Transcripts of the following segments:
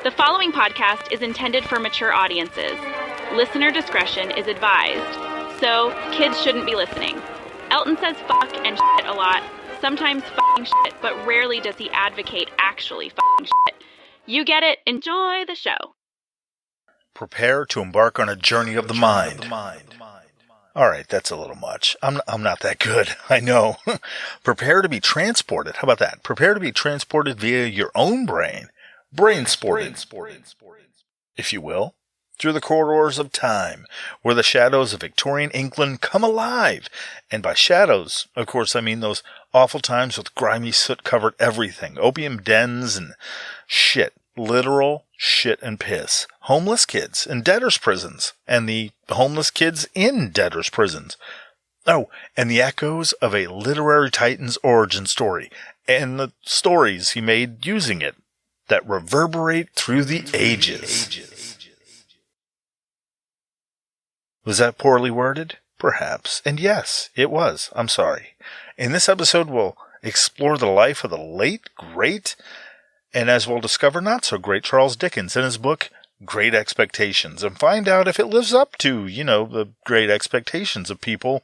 The following podcast is intended for mature audiences. Listener discretion is advised. So, kids shouldn't be listening. Elton says fuck and shit a lot. Sometimes fucking shit, but rarely does he advocate actually fucking shit. You get it. Enjoy the show. Prepare to embark on a journey of the mind. Alright, that's a little much. I'm not that good, I know. Prepare to be transported. How about that? Prepare to be transported via your own brain. Brain-sported, if you will, through the corridors of time, where the shadows of Victorian England come alive. And by shadows, of course, I mean those awful times with grimy soot-covered everything, opium dens and shit, literal shit and piss, homeless kids in debtors' prisons, and the homeless kids in debtors' prisons. Oh, and the echoes of a literary titan's origin story, and the stories he made using it, that reverberate through the ages. Was that poorly worded? Perhaps. And yes, it was. I'm sorry. In this episode, we'll explore the life of the late, great, and as we'll discover, not so great Charles Dickens in his book, Great Expectations, and find out if it lives up to, the great expectations of people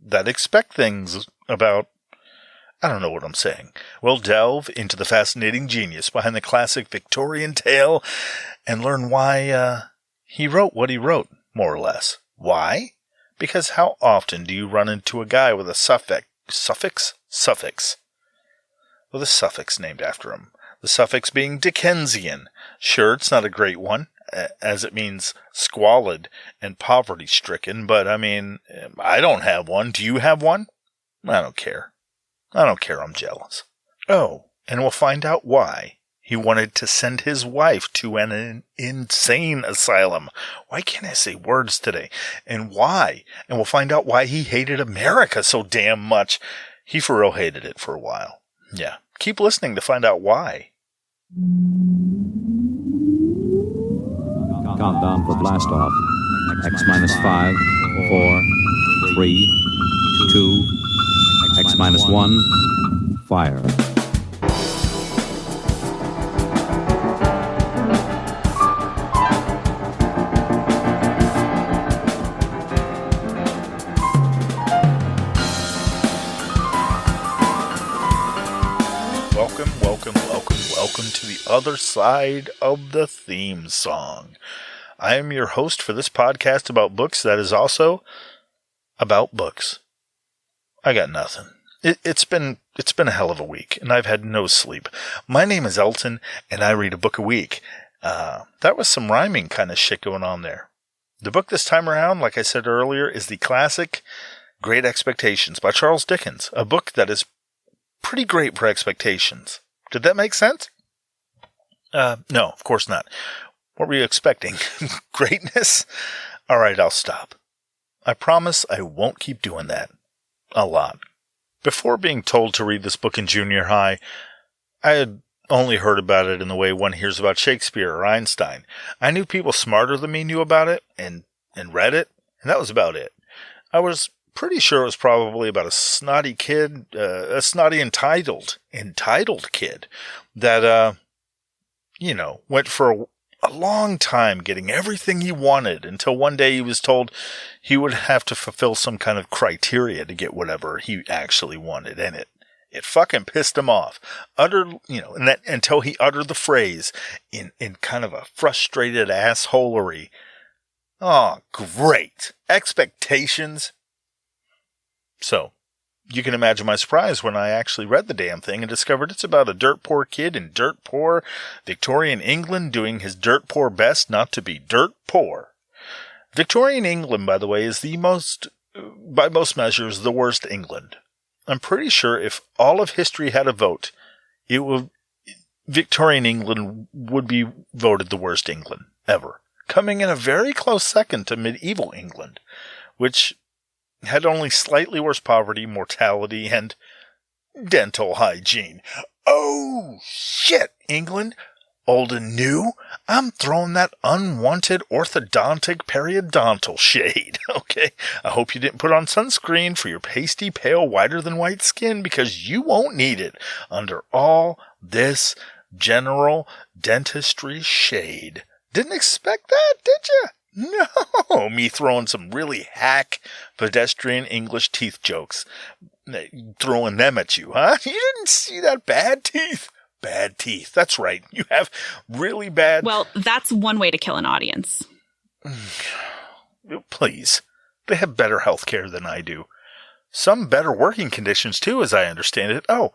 that expect things about, I don't know what I'm saying. We'll delve into the fascinating genius behind the classic Victorian tale and learn why he wrote what he wrote, more or less. Why? Because how often do you run into a guy with a suffix with a suffix named after him? The suffix being Dickensian. Sure, it's not a great one, as it means squalid and poverty-stricken, but I don't have one. Do you have one? I don't care. I'm jealous. Oh, and we'll find out why he wanted to send his wife to an insane asylum. Why can't I say words today? And why? And we'll find out why he hated America so damn much. He for real hated it for a while. Yeah, keep listening to find out why. Countdown for blast off. X-5, 4, 3, 2, X-1, fire. Welcome to the other side of the theme song. I am your host for this podcast about books that is also about books. I got nothing. It's been a hell of a week, and I've had no sleep. My name is Elton, and I read a book a week. That was some rhyming kind of shit going on there. The book this time around, like I said earlier, is the classic Great Expectations by Charles Dickens, a book that is pretty great for expectations. Did that make sense? No, of course not. What were you expecting? Greatness? All right, I'll stop. I promise I won't keep doing that. A lot. Before being told to read this book in junior high, I had only heard about it in the way one hears about Shakespeare or Einstein. I knew people smarter than me knew about it and read it, and that was about it. I was pretty sure it was probably about a snotty kid, a snotty entitled kid that, went for a long time getting everything he wanted until one day he was told he would have to fulfill some kind of criteria to get whatever he actually wanted, and it fucking pissed him off. Until he uttered the phrase in kind of a frustrated assholery. Oh, great. Expectations. So, you can imagine my surprise when I actually read the damn thing and discovered it's about a dirt poor kid in dirt poor Victorian England doing his dirt poor best not to be dirt poor. Victorian England, by the way, is by most measures, the worst England. I'm pretty sure if all of history had a vote, Victorian England would be voted the worst England ever, coming in a very close second to medieval England, which had only slightly worse poverty, mortality, and dental hygiene. Oh, shit, England. Old and new, I'm throwing that unwanted orthodontic periodontal shade, okay? I hope you didn't put on sunscreen for your pasty, pale, whiter than white skin because you won't need it under all this General Dentistry Shade. Didn't expect that, did you? No, me throwing some really hack pedestrian English teeth jokes. Throwing them at you, huh? You didn't see that? Bad teeth. Bad teeth. That's right. You have really bad... Well, that's one way to kill an audience. Please. They have better health care than I do. Some better working conditions, too, as I understand it. Oh,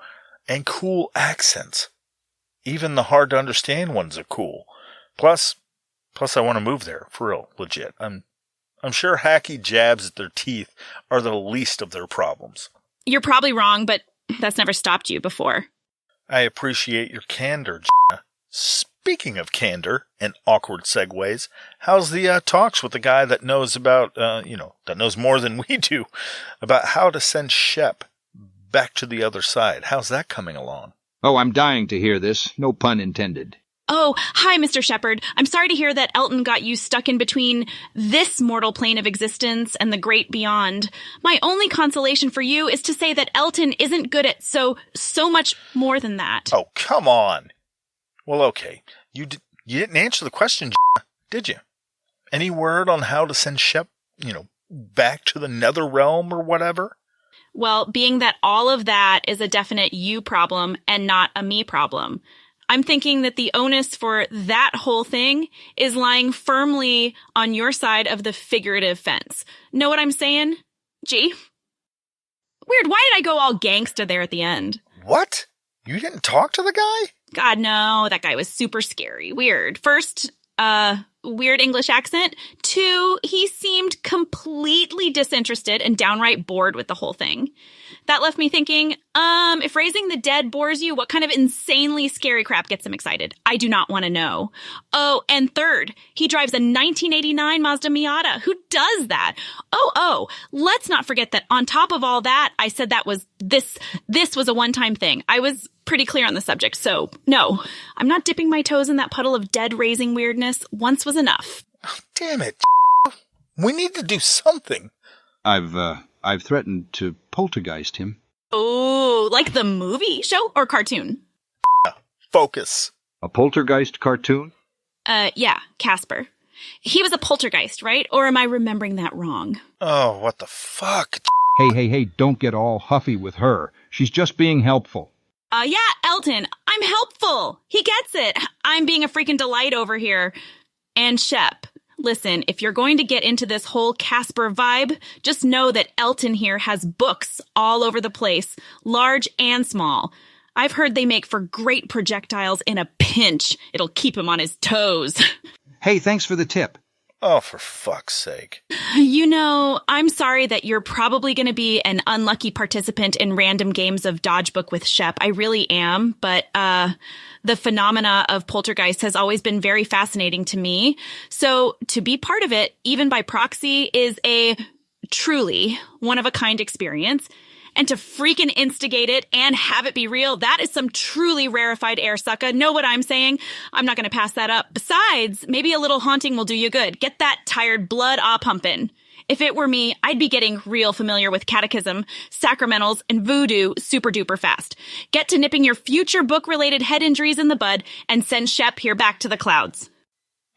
and cool accents. Even the hard-to-understand ones are cool. Plus I want to move there, for real, legit. I'm sure hacky jabs at their teeth are the least of their problems. You're probably wrong, but that's never stopped you before. I appreciate your candor, Jenna. Speaking of candor and awkward segues, how's the talks with the guy that knows about, that knows more than we do about how to send Shep back to the other side? How's that coming along? Oh, I'm dying to hear this. No pun intended. Oh, hi, Mr. Shepherd. I'm sorry to hear that Elton got you stuck in between this mortal plane of existence and the great beyond. My only consolation for you is to say that Elton isn't good at so much more than that. Oh, come on. Well, okay. You didn't answer the question, did you? Any word on how to send Shep, back to the nether realm or whatever? Well, being that all of that is a definite you problem and not a me problem, I'm thinking that the onus for that whole thing is lying firmly on your side of the figurative fence. Know what I'm saying? Gee. Weird, why did I go all gangsta there at the end? What? You didn't talk to the guy? God, no, that guy was super scary. Weird. First, weird English accent. 2, he seemed completely disinterested and downright bored with the whole thing. That left me thinking, if raising the dead bores you, what kind of insanely scary crap gets him excited? I do not want to know. Oh, and 3rd, he drives a 1989 Mazda Miata. Who does that? Oh, let's not forget that on top of all that, I said that was this was a one-time thing. I was pretty clear on the subject, so no, I'm not dipping my toes in that puddle of dead-raising weirdness. Once was enough. Oh, damn it. We need to do something. I've threatened to poltergeist him. Oh, like the movie show or cartoon? Focus. A poltergeist cartoon? Yeah, Casper. He was a poltergeist, right? Or am I remembering that wrong? Oh, what the fuck? Hey, don't get all huffy with her. She's just being helpful. Yeah, Elton, I'm helpful. He gets it. I'm being a freaking delight over here. And Shep, listen, if you're going to get into this whole Casper vibe, just know that Elton here has books all over the place, large and small. I've heard they make for great projectiles in a pinch. It'll keep him on his toes. Hey, thanks for the tip. Oh, for fuck's sake. I'm sorry that you're probably going to be an unlucky participant in random games of dodge book with Shep. I really am, but the phenomena of poltergeist has always been very fascinating to me. So to be part of it, even by proxy, is a truly one-of-a-kind experience. And to freaking instigate it and have it be real, that is some truly rarefied air, sucka. Know what I'm saying? I'm not going to pass that up. Besides, maybe a little haunting will do you good. Get that tired blood pumping. If it were me, I'd be getting real familiar with catechism, sacramentals, and voodoo super duper fast. Get to nipping your future book-related head injuries in the bud and send Shep here back to the clouds.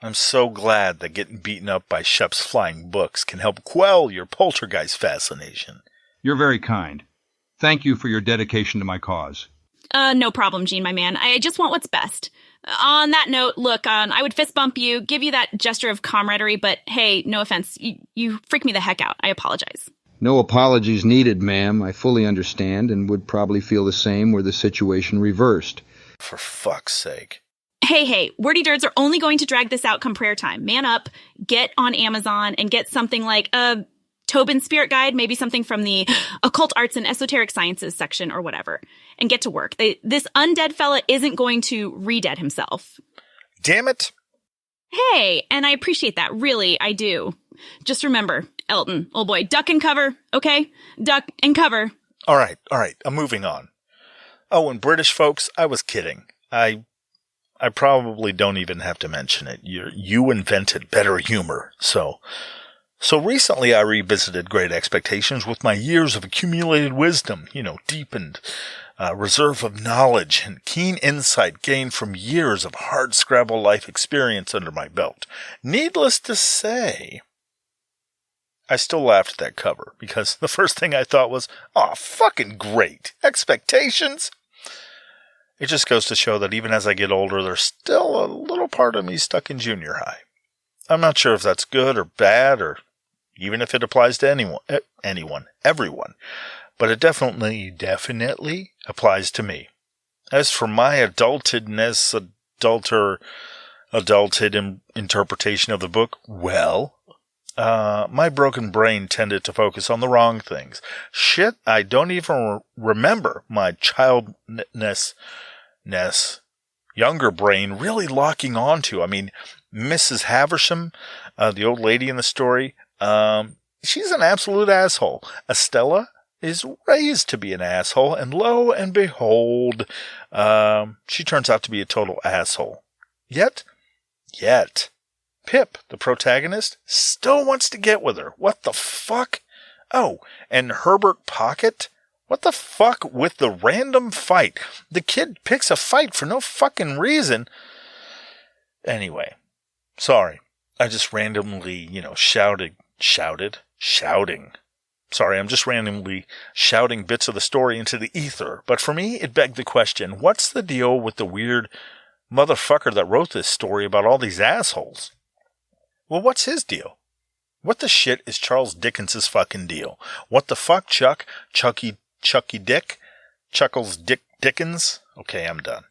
I'm so glad that getting beaten up by Shep's flying books can help quell your poltergeist fascination. You're very kind. Thank you for your dedication to my cause. No problem, Gene, my man. I just want what's best. On that note, look, I would fist bump you, give you that gesture of camaraderie, but hey, no offense, you freak me the heck out. I apologize. No apologies needed, ma'am. I fully understand and would probably feel the same were the situation reversed. For fuck's sake. Hey, wordy dirds are only going to drag this out come prayer time. Man up, get on Amazon, and get something like Tobin's Spirit Guide, maybe something from the Occult Arts and Esoteric Sciences section or whatever, and get to work. This undead fella isn't going to re-dead himself. Damn it. Hey, and I appreciate that. Really, I do. Just remember, Elton, old boy, duck and cover, okay? Duck and cover. All right. I'm moving on. Oh, and British folks, I was kidding. I probably don't even have to mention it. You invented better humor, so So recently I revisited Great Expectations with my years of accumulated wisdom, deepened reserve of knowledge and keen insight gained from years of hard-scrabble life experience under my belt. Needless to say, I still laughed at that cover because the first thing I thought was, "Oh, fucking great. Expectations?" It just goes to show that even as I get older, there's still a little part of me stuck in junior high. I'm not sure if that's good or bad or even if it applies to everyone, but it definitely applies to me. As for my adulted interpretation of the book, well, my broken brain tended to focus on the wrong things. Shit, I don't even remember my younger brain really locking onto. I mean, Mrs. Havisham, the old lady in the story, she's an absolute asshole. Estella is raised to be an asshole, and lo and behold, she turns out to be a total asshole. Yet, Pip, the protagonist, still wants to get with her. What the fuck? Oh, and Herbert Pocket? What the fuck with the random fight? The kid picks a fight for no fucking reason. Anyway, sorry. I just randomly, shouting. Sorry, I'm just randomly shouting bits of the story into the ether. But for me, it begged the question, what's the deal with the weird motherfucker that wrote this story about all these assholes? Well, what's his deal? What the shit is Charles Dickens' fucking deal? What the fuck, Chucky Dick? Chuckles Dickens? Okay, I'm done.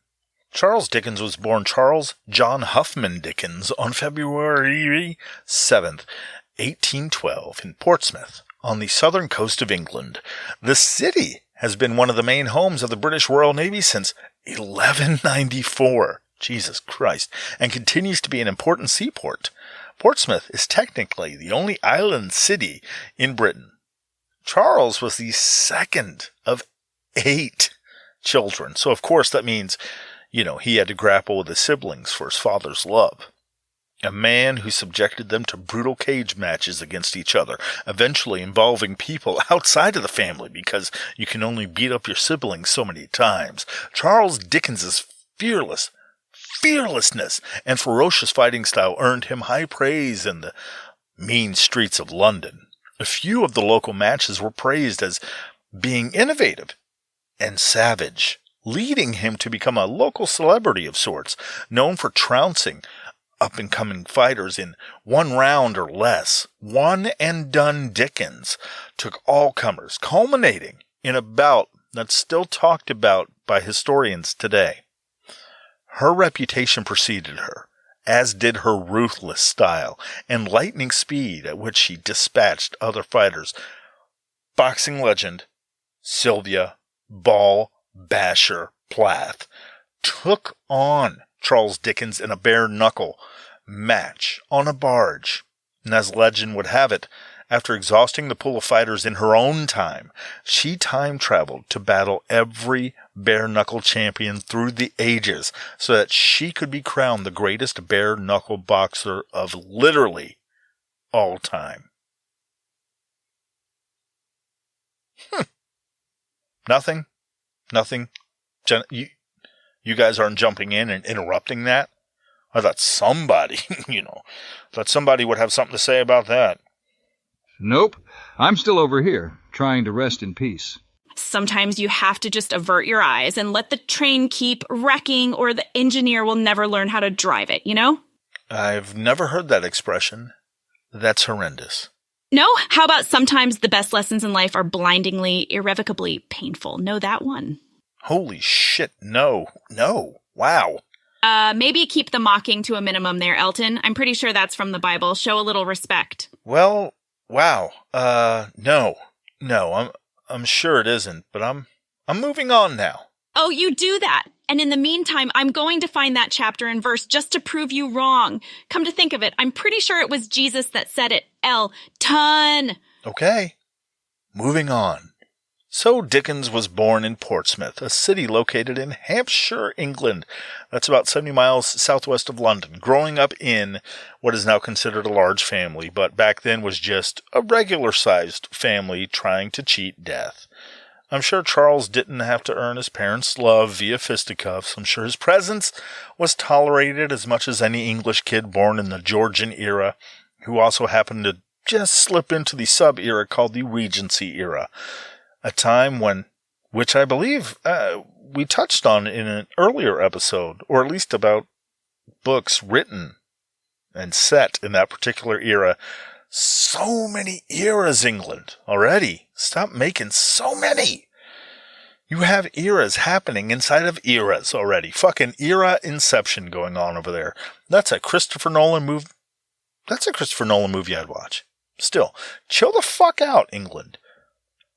Charles Dickens was born Charles John Huffman Dickens on February 7th, 1812 in Portsmouth, on the southern coast of England. The city has been one of the main homes of the British Royal Navy since 1194. Jesus Christ. And continues to be an important seaport. Portsmouth is technically the only island city in Britain. Charles was the second of 8 children. So, of course, that means, he had to grapple with his siblings for his father's love. A man who subjected them to brutal cage matches against each other, eventually involving people outside of the family because you can only beat up your siblings so many times. Charles Dickens's fearlessness and ferocious fighting style earned him high praise in the mean streets of London. A few of the local matches were praised as being innovative and savage, leading him to become a local celebrity of sorts, known for trouncing up-and-coming fighters in 1 round or less. One-and-done Dickens took all comers, culminating in a bout that's still talked about by historians today. Her reputation preceded her, as did her ruthless style and lightning speed at which she dispatched other fighters. Boxing legend Sylvia Ball Basher Plath took on Charles Dickens in a bare-knuckle match on a barge. And as legend would have it, after exhausting the pool of fighters in her own time, she time-traveled to battle every bare-knuckle champion through the ages so that she could be crowned the greatest bare-knuckle boxer of literally all time. Nothing? You guys aren't jumping in and interrupting that? I thought somebody, would have something to say about that. Nope. I'm still over here, trying to rest in peace. Sometimes you have to just avert your eyes and let the train keep wrecking, or the engineer will never learn how to drive it, I've never heard that expression. That's horrendous. No? How about sometimes the best lessons in life are blindingly, irrevocably painful? Know that one? Holy shit, no. Wow. Maybe keep the mocking to a minimum there, Elton. I'm pretty sure that's from the Bible. Show a little respect. Well, wow. No, I'm sure it isn't, but I'm moving on now. Oh, you do that. And in the meantime, I'm going to find that chapter and verse just to prove you wrong. Come to think of it, I'm pretty sure it was Jesus that said it. Elton. Okay. Moving on. So Dickens was born in Portsmouth, a city located in Hampshire, England. That's about 70 miles southwest of London, growing up in what is now considered a large family, but back then was just a regular-sized family trying to cheat death. I'm sure Charles didn't have to earn his parents' love via fisticuffs. I'm sure his presence was tolerated as much as any English kid born in the Georgian era, who also happened to just slip into the sub-era called the Regency era. A time when, which I believe we touched on in an earlier episode, or at least about books written and set in that particular era. So many eras, England, already. Stop making so many. You have eras happening inside of eras already. Fucking era inception going on over there. That's a Christopher Nolan movie. That's a Christopher Nolan movie I'd watch. Still, chill the fuck out, England.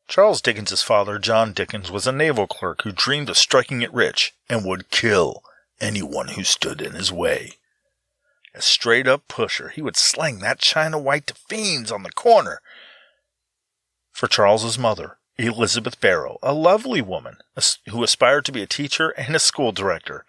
Charles Dickens' father, John Dickens, was a naval clerk who dreamed of striking it rich and would kill anyone who stood in his way. A straight-up pusher, he would slang that china white to fiends on the corner. For Charles's mother, Elizabeth Barrow, a lovely woman who aspired to be a teacher and a school director,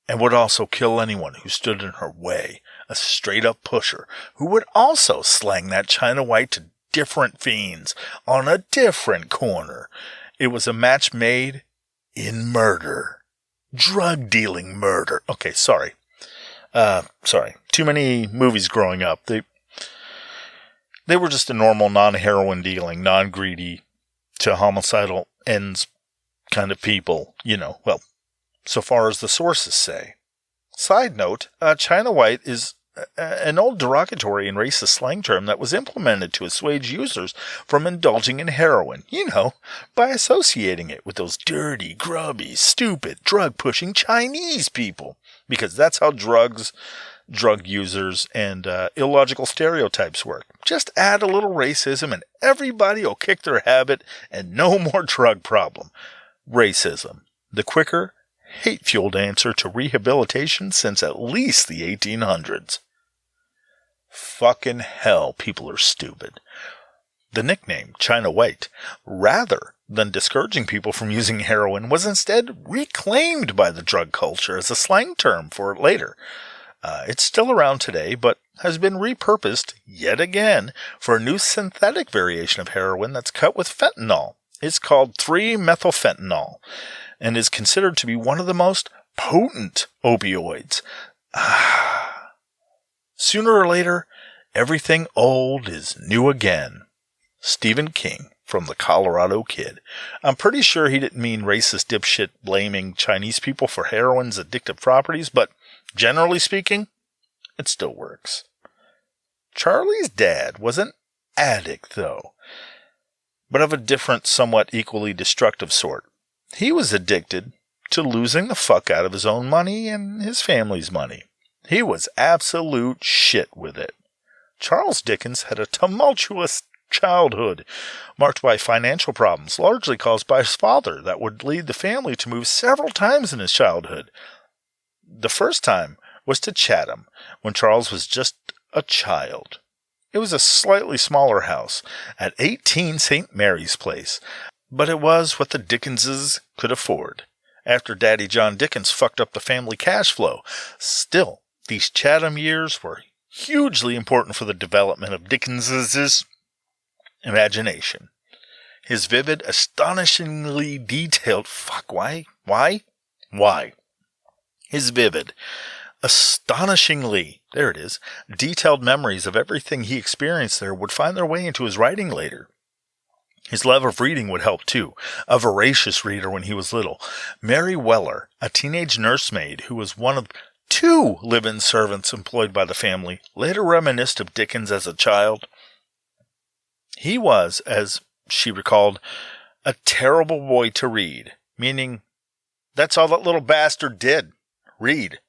and would also kill anyone who stood in her way. A straight-up pusher who would also slang that china white to different fiends on a different corner. It was a match made in murder. Drug-dealing murder. Okay, sorry. Too many movies growing up. They were just a normal non-heroin dealing, non-greedy to homicidal ends kind of people. You know, well, so far as the sources say. Side note, China White is an old derogatory and racist slang term that was implemented to assuage users from indulging in heroin, you know, by associating it with those dirty, grubby, stupid, drug-pushing Chinese people. Because that's how drug users and illogical stereotypes work. Just add a little racism and everybody will kick their habit and no more drug problem. Racism. The quicker, hate-fueled answer to rehabilitation since at least the 1800s. Fucking hell, people are stupid. The nickname, China White, rather than discouraging people from using heroin, was instead reclaimed by the drug culture as a slang term for it later. It's still around today, but has been repurposed, yet again, for a new synthetic variation of heroin that's cut with fentanyl. It's called 3-methylfentanyl, and is considered to be one of the most potent opioids. Sooner or later, everything old is new again. Stephen King from The Colorado Kid. I'm pretty sure he didn't mean racist dipshit blaming Chinese people for heroin's addictive properties, but generally speaking, it still works. Charlie's dad was an addict, though, but of a different, somewhat equally destructive sort. He was addicted to losing the fuck out of his own money and his family's money. He was absolute shit with it. Charles Dickens had a tumultuous childhood, marked by financial problems, largely caused by his father, that would lead the family to move several times in his childhood. The first time was to Chatham, when Charles was just a child. It was a slightly smaller house, at 18 St. Mary's Place, but it was what the Dickenses could afford, after Daddy John Dickens fucked up the family cash flow. Still, these Chatham years were hugely important for the development of Dickens's imagination. His vivid, astonishingly detailed... Why? His vivid, astonishingly, there it is, detailed memories of everything he experienced there would find their way into his writing later. His love of reading would help too, a voracious reader when he was little. Mary Weller, a teenage nursemaid who was one of 2 live-in servants employed by the family, later reminisced of Dickens as a child. He was, as she recalled, a terrible boy to read, meaning that's all that little bastard did, read.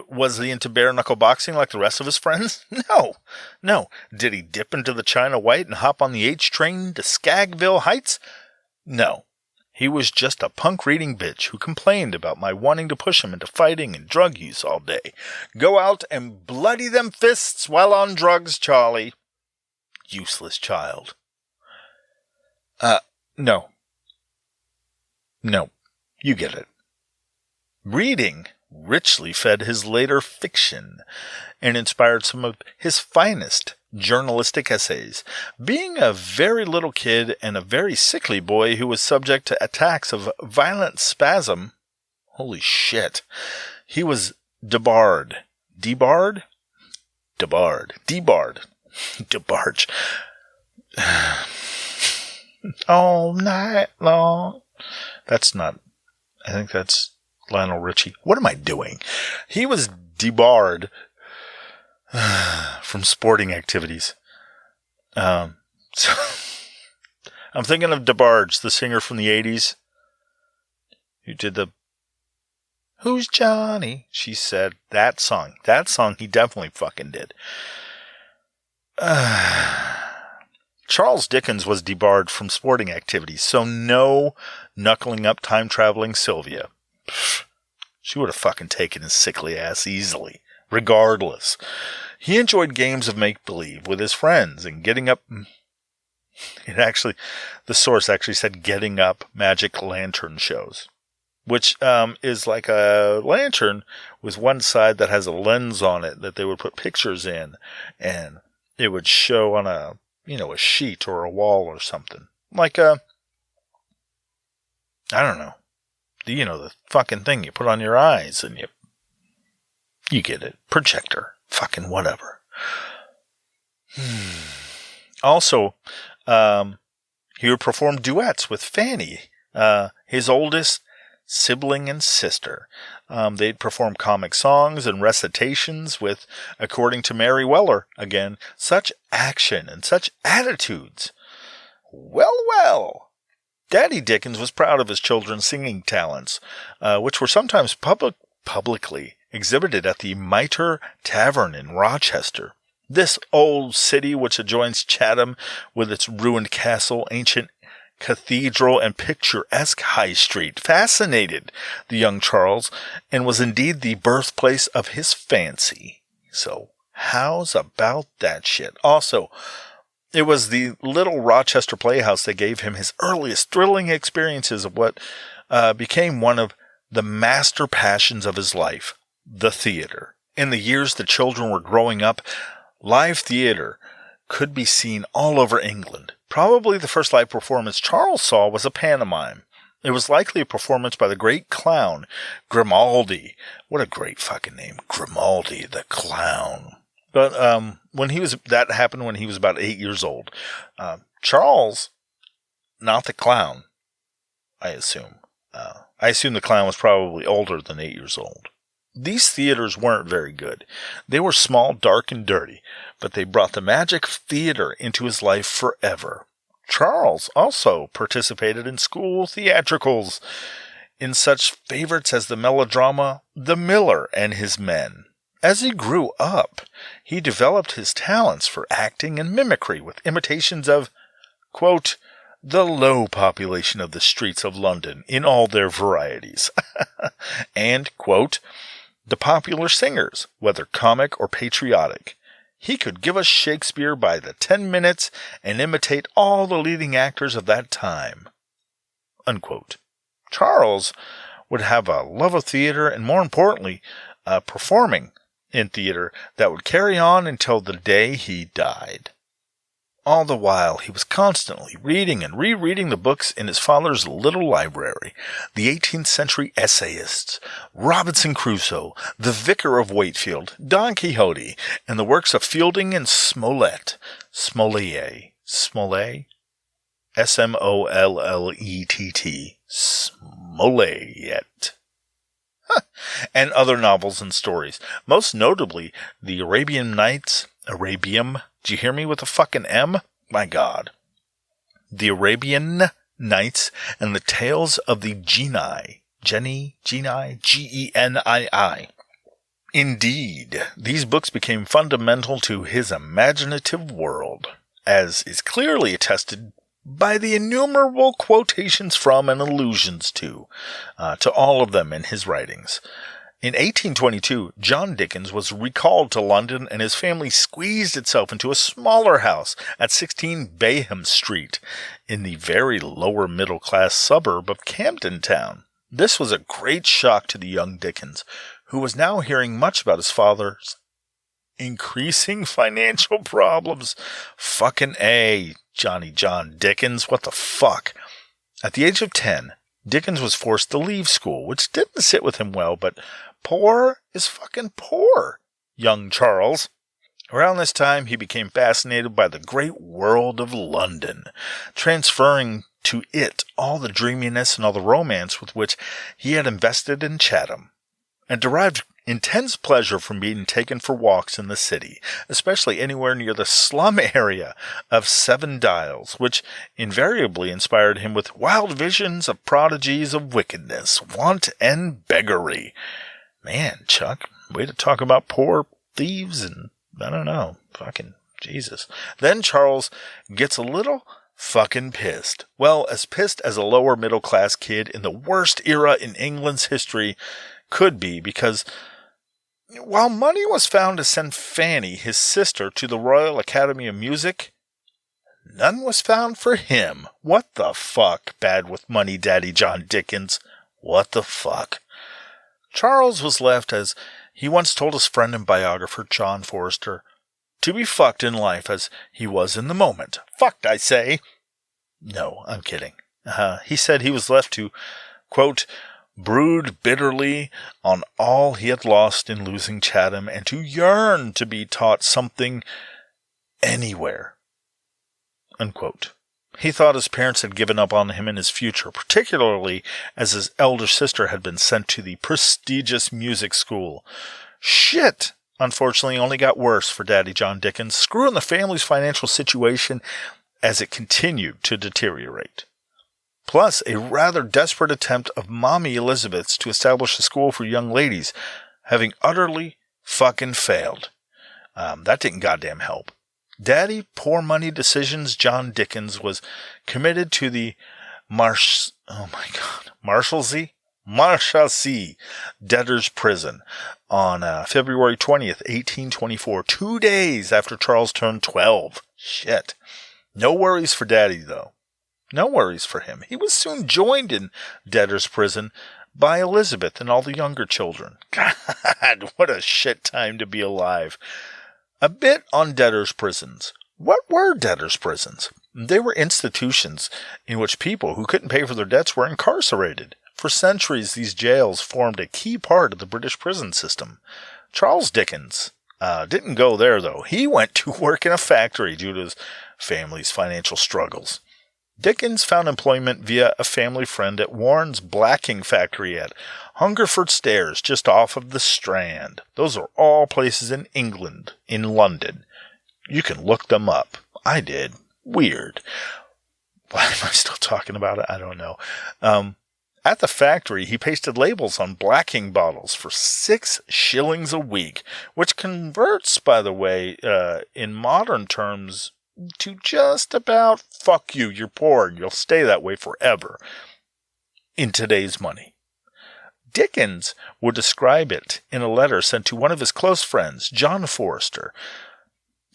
Was he into bare-knuckle boxing like the rest of his friends? No. Did he dip into the China White and hop on the H train to Skagville Heights? No. He was just a punk-reading bitch who complained about my wanting to push him into fighting and drug use all day. Go out and bloody them fists while on drugs, Charlie. Useless child. No. You get it. Reading richly fed his later fiction and inspired some of his finest journalistic essays. Being a very little kid and a very sickly boy who was subject to attacks of violent spasm, holy shit, he was debarred. Debarge. All night long. That's not, I think that's Lionel Richie. What am I doing? He was debarred from sporting activities. So I'm thinking of Debarge, the singer from the 80s, who did the "Who's Johnny?" She said that song. That song he definitely fucking did. Charles Dickens was debarred from sporting activities, so no knuckling up time-traveling Sylvia. She would have fucking taken his sickly ass easily, regardless. He enjoyed games of make-believe with his friends and getting up... the source actually said getting up magic lantern shows, which is like a lantern with one side that has a lens on it that they would put pictures in, and it would show on a sheet or a wall or something. Like I don't know. The fucking thing you put on your eyes and you get it. Projector. Fucking whatever. Also, he would perform duets with Fanny, his oldest sibling and sister. They'd perform comic songs and recitations with, according to Mary Weller, again, such action and such attitudes. Well. Daddy Dickens was proud of his children's singing talents, which were sometimes publicly exhibited at the Mitre Tavern in Rochester. This old city, which adjoins Chatham with its ruined castle, ancient cathedral, and picturesque high street, fascinated the young Charles, and was indeed the birthplace of his fancy. So, how's about that shit? Also, it was the little Rochester Playhouse that gave him his earliest thrilling experiences of what became one of the master passions of his life, the theater. In the years the children were growing up, live theater could be seen all over England. Probably the first live performance Charles saw was a pantomime. It was likely a performance by the great clown, Grimaldi. What a great fucking name, Grimaldi the clown. But that happened when he was about 8 years old. Charles, not the clown, I assume. I assume the clown was probably older than 8 years old. These theaters weren't very good. They were small, dark, and dirty, but they brought the magic theater into his life forever. Charles also participated in school theatricals, in such favorites as the melodrama The Miller and His Men. As he grew up, he developed his talents for acting and mimicry with imitations of, quote, the low population of the streets of London in all their varieties, and, quote, the popular singers, whether comic or patriotic. He could give us Shakespeare by the 10 minutes and imitate all the leading actors of that time, unquote. Charles would have a love of theater and, more importantly, performing in theater that would carry on until the day he died. All the while, he was constantly reading and rereading the books in his father's little library. The 18th century essayists, Robinson Crusoe, The Vicar of Wakefield, Don Quixote, and the works of Fielding and Smollett. Smollett? S-M-O-L-L-E-T-T. Smollett. And other novels and stories. Most notably, The Arabian Nights. Arabium? Do you hear me with the fucking M? My God. The Arabian Nights and the Tales of the Genii. Genii? G-E-N-I-I. Indeed, these books became fundamental to his imaginative world, as is clearly attested by the innumerable quotations from and allusions to all of them in his writings. In 1822, John Dickens was recalled to London and his family squeezed itself into a smaller house at 16 Bayham Street in the very lower middle-class suburb of Camden Town. This was a great shock to the young Dickens, who was now hearing much about his father's increasing financial problems. Fucking A, Johnny John Dickens, what the fuck? At the age of 10, Dickens was forced to leave school, which didn't sit with him well, but poor is fucking poor, young Charles. Around this time, he became fascinated by the great world of London, transferring to it all the dreaminess and all the romance with which he had invested in Chatham, and derived intense pleasure from being taken for walks in the city, especially anywhere near the slum area of Seven Dials, which invariably inspired him with wild visions of prodigies of wickedness, want, and beggary. Man, Chuck, way to talk about poor thieves and, I don't know, fucking Jesus. Then Charles gets a little fucking pissed. Well, as pissed as a lower middle class kid in the worst era in England's history could be, because while money was found to send Fanny, his sister, to the Royal Academy of Music, none was found for him. What the fuck, bad with money daddy John Dickens? What the fuck? Charles was left, as he once told his friend and biographer John Forster, to be fucked in life as he was in the moment. Fucked, I say. No, I'm kidding. He said he was left to, quote, brood bitterly on all he had lost in losing Chatham, and to yearn to be taught something anywhere, unquote. He thought his parents had given up on him and his future, particularly as his elder sister had been sent to the prestigious music school. Shit, unfortunately, only got worse for Daddy John Dickens, screwing the family's financial situation as it continued to deteriorate. Plus, a rather desperate attempt of Mommy Elizabeth's to establish a school for young ladies, having utterly fucking failed. That didn't goddamn help. Daddy, poor money decisions John Dickens was committed to the Marshalsea debtor's prison on February 20th, 1824, 2 days after Charles turned 12. Shit. No worries for Daddy, though. No worries for him. He was soon joined in debtor's prison by Elizabeth and all the younger children. God, what a shit time to be alive. A bit on debtor's prisons. What were debtor's prisons? They were institutions in which people who couldn't pay for their debts were incarcerated. For centuries, these jails formed a key part of the British prison system. Charles Dickens didn't go there, though. He went to work in a factory due to his family's financial struggles. Dickens found employment via a family friend at Warren's blacking factory at Hungerford Stairs, just off of the Strand. Those are all places in England, in London. You can look them up. I did. Weird. Why am I still talking about it? I don't know. At the factory, he pasted labels on blacking bottles for 6 shillings a week, which converts, by the way, in modern terms, to just about, fuck you, you're poor, and you'll stay that way forever, in today's money. Dickens would describe it in a letter sent to one of his close friends, John Forster,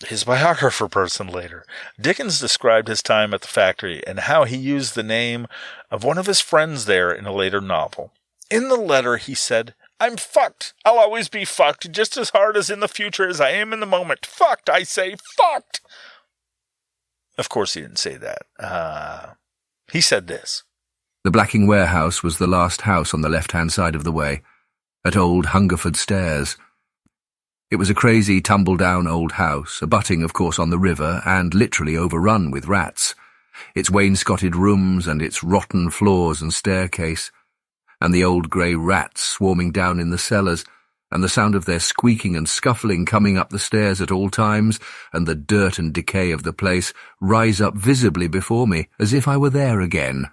his biographer person later. Dickens described his time at the factory and how he used the name of one of his friends there in a later novel. In the letter, he said, "I'm fucked. I'll always be fucked, just as hard as in the future as I am in the moment. Fucked, I say, fucked!" Of course he didn't say that. He said this. The blacking warehouse was the last house on the left-hand side of the way, at old Hungerford Stairs. It was a crazy, tumble-down old house, abutting, of course, on the river, and literally overrun with rats. Its wainscoted rooms and its rotten floors and staircase, and the old grey rats swarming down in the cellars, and the sound of their squeaking and scuffling coming up the stairs at all times, and the dirt and decay of the place rise up visibly before me, as if I were there again.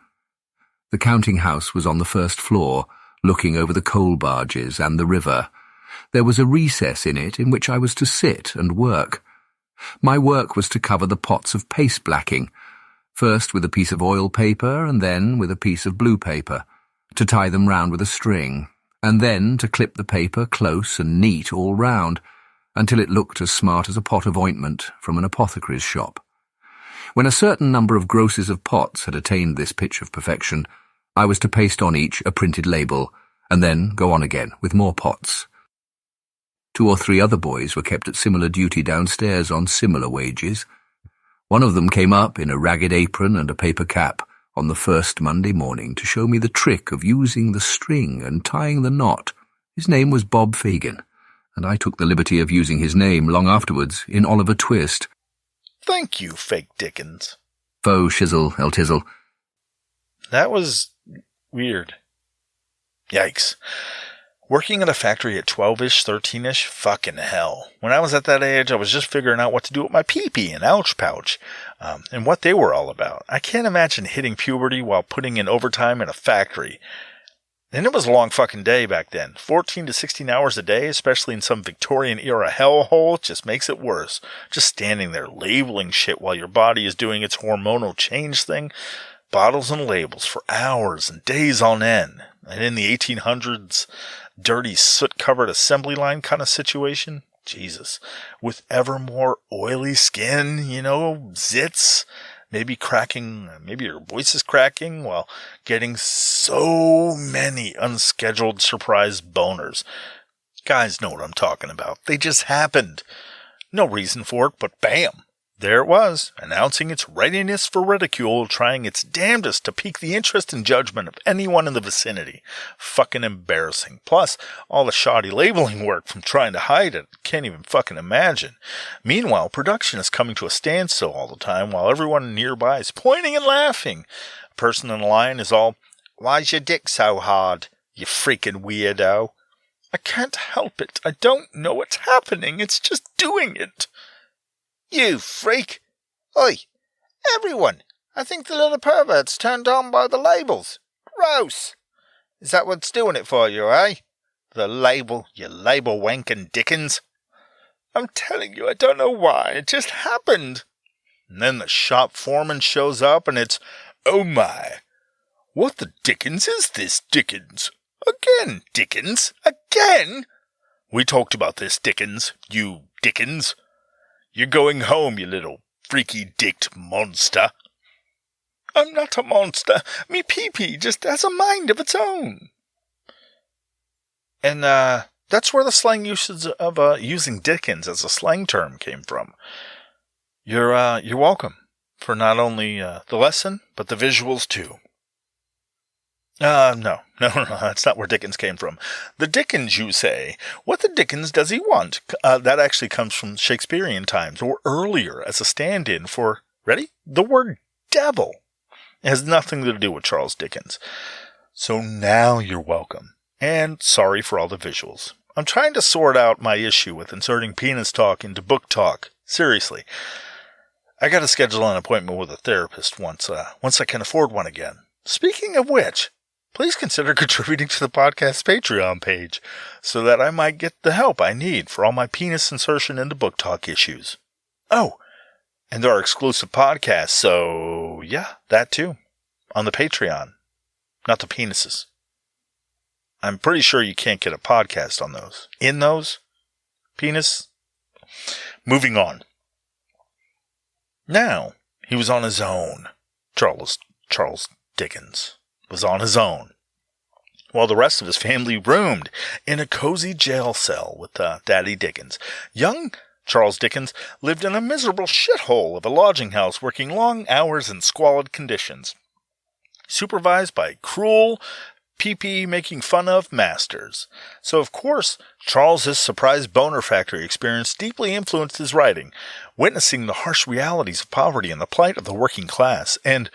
The counting-house was on the first floor, looking over the coal barges and the river. There was a recess in it in which I was to sit and work. My work was to cover the pots of paste blacking, first with a piece of oil paper and then with a piece of blue paper, to tie them round with a string, and then to clip the paper close and neat all round, until it looked as smart as a pot of ointment from an apothecary's shop. When a certain number of grosses of pots had attained this pitch of perfection, I was to paste on each a printed label, and then go on again with more pots. 2 or 3 other boys were kept at similar duty downstairs on similar wages. One of them came up in a ragged apron and a paper cap on the first Monday morning to show me the trick of using the string and tying the knot. His name was Bob Fagin, and I took the liberty of using his name long afterwards in Oliver Twist. Thank you, fake Dickens. Faux shizzle, eltizzle. That was weird. Yikes. Working at a factory at 12-ish, 13-ish, fucking hell. When I was at that age, I was just figuring out what to do with my pee-pee and ouch pouch, and what they were all about. I can't imagine hitting puberty while putting in overtime in a factory. And it was a long fucking day back then. 14 to 16 hours a day, especially in some Victorian era hellhole, just makes it worse. Just standing there labeling shit while your body is doing its hormonal change thing. Bottles and labels for hours and days on end. And in the 1800s, dirty soot-covered assembly line kind of situation. Jesus. With ever more oily skin, zits. Maybe cracking, maybe your voice is cracking while getting so many unscheduled surprise boners. Guys know what I'm talking about. They just happened. No reason for it, but bam. There it was, announcing its readiness for ridicule, trying its damnedest to pique the interest and judgment of anyone in the vicinity. Fucking embarrassing. Plus, all the shoddy labeling work from trying to hide it. Can't even fucking imagine. Meanwhile, production is coming to a standstill all the time while everyone nearby is pointing and laughing. A person in the line is all, "Why's your dick so hard, you freaking weirdo?" I can't help it. I don't know what's happening. It's just doing it. You freak! Oi! Everyone! I think the little pervert's turned on by the labels. Gross! Is that what's doing it for you, eh? The label, you label wanking Dickens. I'm telling you, I don't know why. It just happened. And then the shop foreman shows up and it's, oh my! What the Dickens is this, Dickens? Again, Dickens? Again? We talked about this, Dickens. You Dickens. You're going home, you little freaky-dicked monster. I'm not a monster. Me pee-pee just has a mind of its own. And that's where the slang usage of using Dickens as a slang term came from. You're welcome for not only the lesson, but the visuals too. No, that's not where Dickens came from. The Dickens, you say? What the Dickens does he want? That actually comes from Shakespearean times, or earlier, as a stand-in for, ready? The word devil. It has nothing to do with Charles Dickens. So now you're welcome. And sorry for all the visuals. I'm trying to sort out my issue with inserting penis talk into book talk. Seriously. I gotta schedule an appointment with a therapist once I can afford one again. Speaking of which, please consider contributing to the podcast's Patreon page so that I might get the help I need for all my penis insertion into book talk issues. Oh, and there are exclusive podcasts, so yeah, that too, on the Patreon, not the penises. I'm pretty sure you can't get a podcast on those. In those? Penis? Moving on. Now, he was on his own. Charles Dickens was on his own, while the rest of his family roomed in a cozy jail cell with Daddy Dickens. Young Charles Dickens lived in a miserable shithole of a lodging house, working long hours in squalid conditions, supervised by cruel, pee-pee making fun of masters. So, of course, Charles's surprise boner factory experience deeply influenced his writing, witnessing the harsh realities of poverty and the plight of the working class. And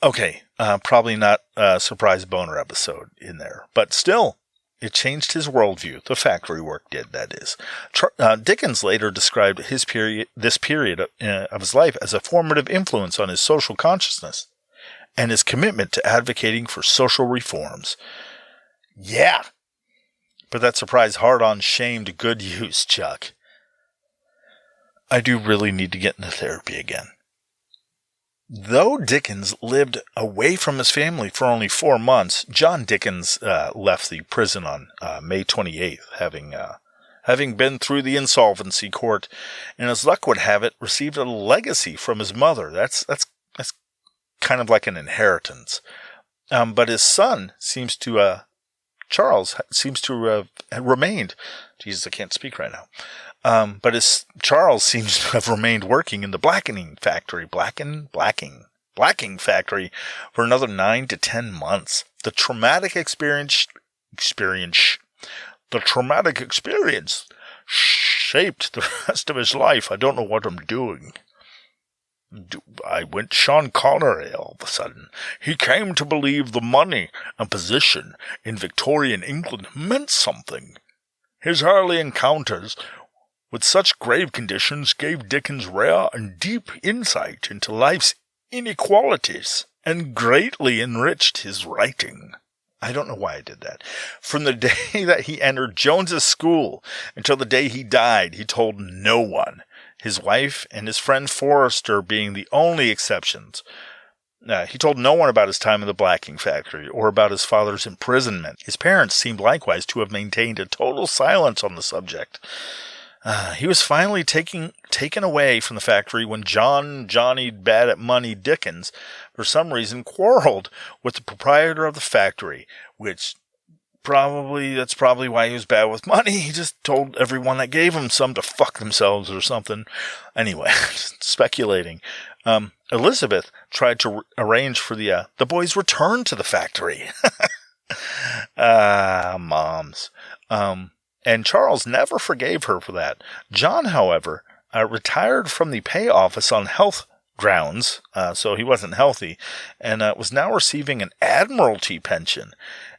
okay, probably not a surprise boner episode in there, but still, it changed his worldview. The factory work did, that is. Dickens later described this period of his life as a formative influence on his social consciousness and his commitment to advocating for social reforms. Yeah, but that surprise hard-on shame to good use, Chuck. I do really need to get into therapy again. Though Dickens lived away from his family for only 4 months, John Dickens left the prison on May 28th, having been through the insolvency court, and as luck would have it, received a legacy from his mother. That's kind of like an inheritance. But his son seems to, Charles seems to have remained. Jesus, I can't speak right now. But Charles seems to have remained working in the blacking factory for another 9 to 10 months. The traumatic experience shaped the rest of his life. I don't know what I'm doing. I went Sean Connery all of a sudden. He came to believe the money and position in Victorian England meant something. His early encounters with such grave conditions gave Dickens rare and deep insight into life's inequalities and greatly enriched his writing. I don't know why I did that. From the day that he entered Jones's school until the day he died, he told no one, his wife and his friend Forrester being the only exceptions. He told no one about his time in the blacking factory or about his father's imprisonment. His parents seemed likewise to have maintained a total silence on the subject. He was finally taken away from the factory when Johnny Bad at Money Dickens, for some reason, quarreled with the proprietor of the factory, which that's probably why he was bad with money. He just told everyone that gave him some to fuck themselves or something. Anyway, speculating. Elizabeth tried to arrange for the boy's return to the factory. Moms. And Charles never forgave her for that. John, however, retired from the pay office on health grounds, so he wasn't healthy, and was now receiving an admiralty pension,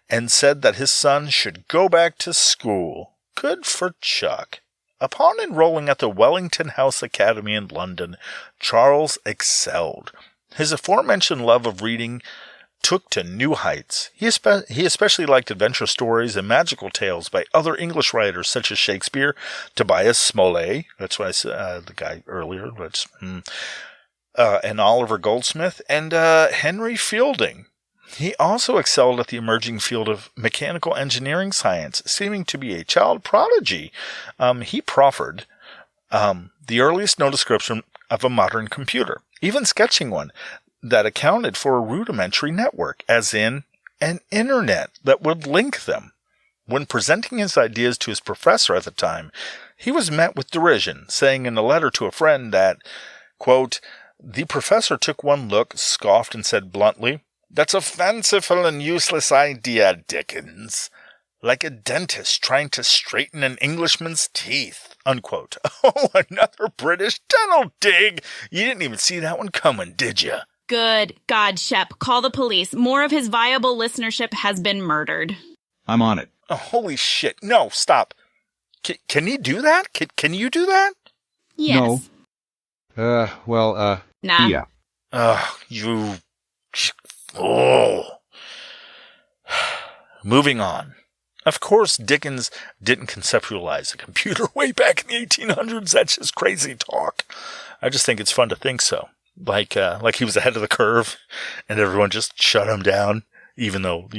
and said that his son should go back to school. Good for Chuck. Upon enrolling at the Wellington House Academy in London, Charles excelled. His aforementioned love of reading took to new heights. He especially liked adventure stories and magical tales by other English writers such as Shakespeare, Tobias Smollett, that's what I said, the guy earlier, and Oliver Goldsmith, and Henry Fielding. He also excelled at the emerging field of mechanical engineering science, seeming to be a child prodigy. He proffered the earliest known description of a modern computer, even sketching one that accounted for a rudimentary network, as in an internet that would link them. When presenting his ideas to his professor at the time, he was met with derision, saying in a letter to a friend that, quote, the professor took one look, scoffed, and said bluntly, "That's a fanciful and useless idea, Dickens. Like a dentist trying to straighten an Englishman's teeth," unquote. Oh, another British dental dig! You didn't even see that one coming, did you? Good God, Shep, call the police. More of his viable listenership has been murdered. I'm on it. Oh, holy shit. No, stop. Can you do that? Can you do that? Yes. No. Nah. Yeah. Moving on. Of course, Dickens didn't conceptualize a computer way back in the 1800s. That's just crazy talk. I just think it's fun to think so. Like he was ahead of the curve and everyone just shut him down, even though,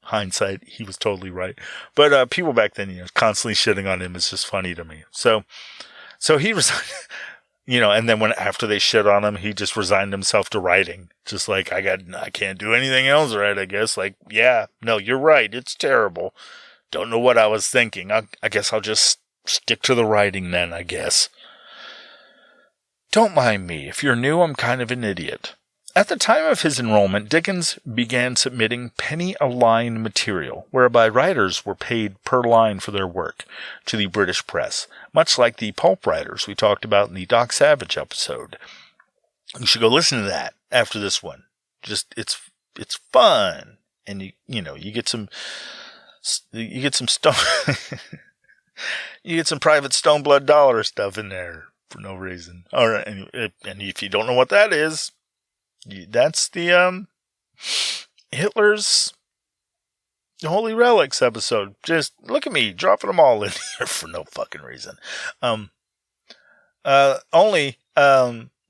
hindsight, he was totally right. But people back then, constantly shitting on him is just funny to me. So he resigned, and then after they shit on him, he just resigned himself to writing. Just like, I can't do anything else right, I guess. Like, yeah, no, you're right. It's terrible. Don't know what I was thinking. I guess I'll just stick to the writing then, I guess. Don't mind me. If you're new, I'm kind of an idiot. At the time of his enrollment, Dickens began submitting penny-a-line material, whereby writers were paid per line for their work, to the British press, much like the pulp writers we talked about in the Doc Savage episode. You should go listen to that after this one. Just it's fun, and you get some stone you get some private Stoneblood dollar stuff in there for no reason. All right, and if you don't know what that is, that's the Hitler's Holy Relics episode. Just look at me dropping them all in here for no fucking reason. Only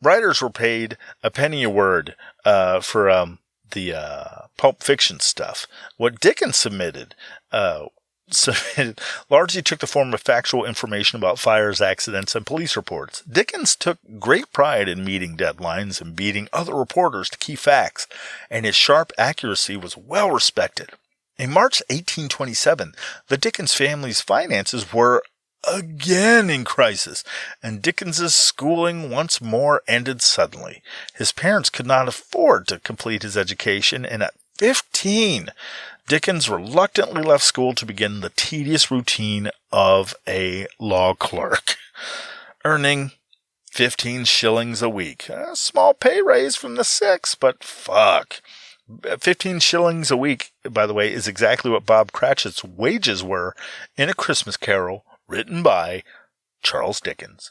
Writers were paid a penny a word for the Pulp Fiction stuff. What Dickens submitted largely took the form of factual information about fires, accidents, and police reports. Dickens took great pride in meeting deadlines and beating other reporters to key facts, and his sharp accuracy was well respected. In March 1827, the Dickens family's finances were again in crisis, and Dickens's schooling once more ended suddenly. His parents could not afford to complete his education, and at 15, Dickens reluctantly left school to begin the tedious routine of a law clerk, earning 15 shillings a week. A small pay raise from the 6, but fuck. 15 shillings a week, by the way, is exactly what Bob Cratchit's wages were in A Christmas Carol, written by Charles Dickens.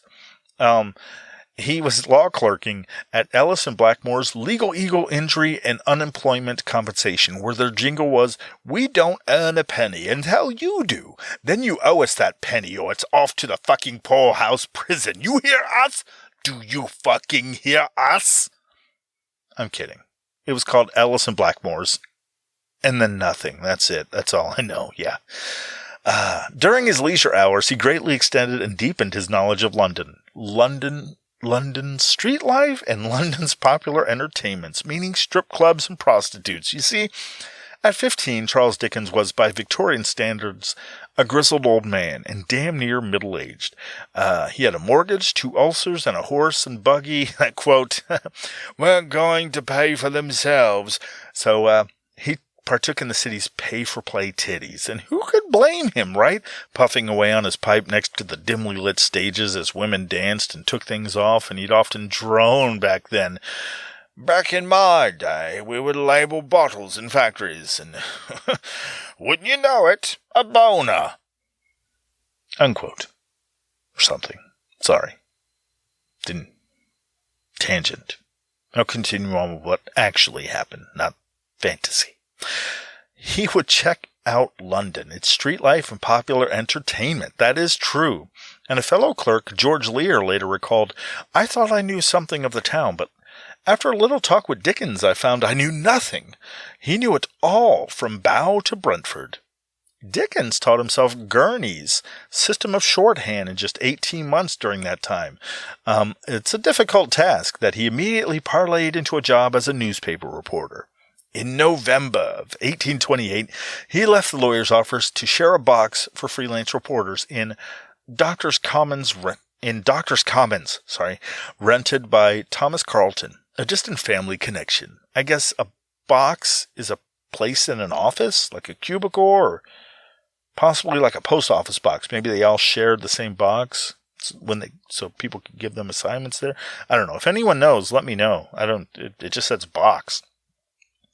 He was law clerking at Ellis and Blackmore's Legal Eagle Injury and Unemployment Compensation, where their jingle was, "We don't earn a penny until you do. Then you owe us that penny or it's off to the fucking poorhouse prison. You hear us? Do you fucking hear us?" I'm kidding. It was called Ellis and Blackmore's, and then nothing. That's it. That's all I know. Yeah. During his leisure hours, he greatly extended and deepened his knowledge of London's street life and London's popular entertainments, meaning strip clubs and prostitutes. You see, at 15, Charles Dickens was, by Victorian standards, a grizzled old man and damn near middle-aged. He had a mortgage, 2 ulcers, and a horse and buggy that, quote, weren't going to pay for themselves. So he partook in the city's pay-for-play titties. And who could blame him, right? Puffing away on his pipe next to the dimly lit stages as women danced and took things off, and he'd often drone back then, "Back in my day, we would label bottles in factories, and wouldn't you know it, a boner." Unquote. Or something. Sorry. Tangent. I'll continue on with what actually happened, not fantasy. He would check out London, its street life and popular entertainment. That is true. And a fellow clerk, George Lear, later recalled, "I thought I knew something of the town, but after a little talk with Dickens, I found I knew nothing. He knew it all, from Bow to Brentford." Dickens taught himself Gurney's system of shorthand in just 18 months during that time. It's a difficult task that he immediately parlayed into a job as a newspaper reporter. In November of 1828, he left the lawyer's office to share a box for freelance reporters in Doctors' Commons, rented by Thomas Carlton, a distant family connection. I guess a box is a place in an office, like a cubicle, or possibly like a post office box. Maybe they all shared the same box so people could give them assignments there. I don't know. If anyone knows, let me know. It just says box.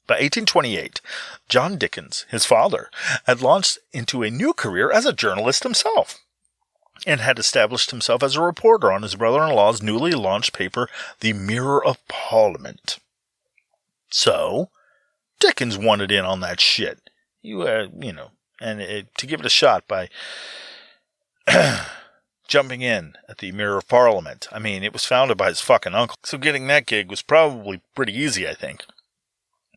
By 1828, John Dickens, his father, had launched into a new career as a journalist himself, and had established himself as a reporter on his brother-in-law's newly launched paper, The Mirror of Parliament. So, Dickens wanted in on that shit. To give it a shot by jumping in at the Mirror of Parliament. I mean, it was founded by his fucking uncle, so getting that gig was probably pretty easy, I think.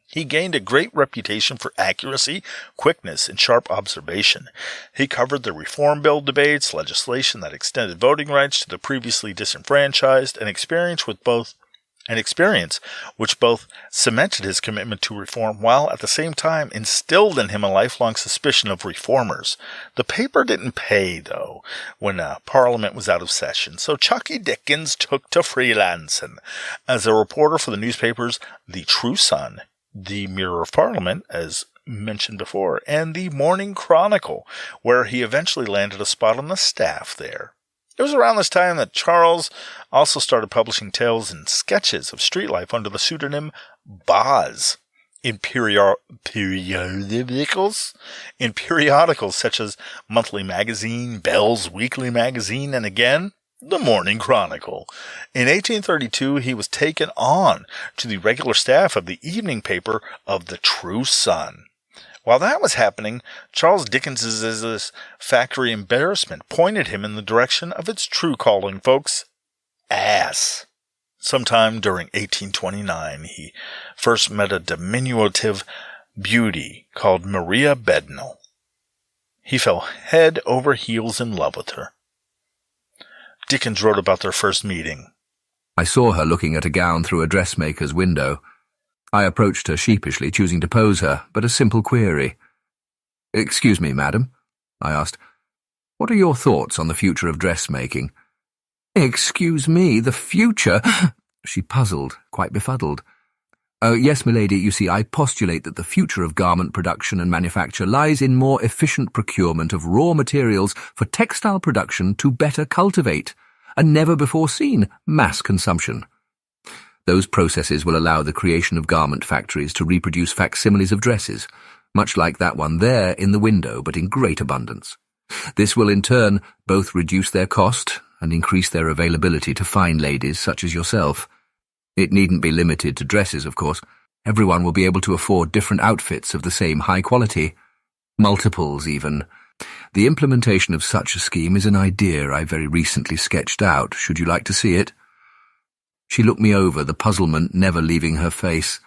He gained a great reputation for accuracy, quickness, and sharp observation. He covered the Reform Bill debates, legislation that extended voting rights to the previously disenfranchised, an experience which both cemented his commitment to reform, while at the same time instilled in him a lifelong suspicion of reformers. The paper didn't pay, though, when Parliament was out of session, so Chucky Dickens took to freelancing as a reporter for the newspapers The True Sun, The Mirror of Parliament, as mentioned before, and The Morning Chronicle, where he eventually landed a spot on the staff there. It was around this time that Charles also started publishing tales and sketches of street life under the pseudonym Boz in periodicals such as Monthly Magazine, Bell's Weekly Magazine, and again, The Morning Chronicle. In 1832, he was taken on to the regular staff of the evening paper of The True Sun. While that was happening, Charles Dickens's factory embarrassment pointed him in the direction of its true calling, folks. Ass. Sometime during 1829, he first met a diminutive beauty called Maria Bednall. He fell head over heels in love with her. Dickens wrote about their first meeting. I saw her looking at a gown through a dressmaker's window. I approached her sheepishly, choosing to pose her, but a simple query. "Excuse me, madam," I asked. "What are your thoughts on the future of dressmaking?" "Excuse me, the future?" She puzzled, quite befuddled. "Yes, milady, you see, I postulate that the future of garment production and manufacture lies in more efficient procurement of raw materials for textile production to better cultivate a never-before-seen mass consumption. Those processes will allow the creation of garment factories to reproduce facsimiles of dresses, much like that one there in the window, but in great abundance. This will in turn both reduce their cost and increase their availability to fine ladies such as yourself. It needn't be limited to dresses, of course. Everyone will be able to afford different outfits of the same high quality. Multiples, even. The implementation of such a scheme is an idea I very recently sketched out. Should you like to see it?" She looked me over, the puzzlement never leaving her face.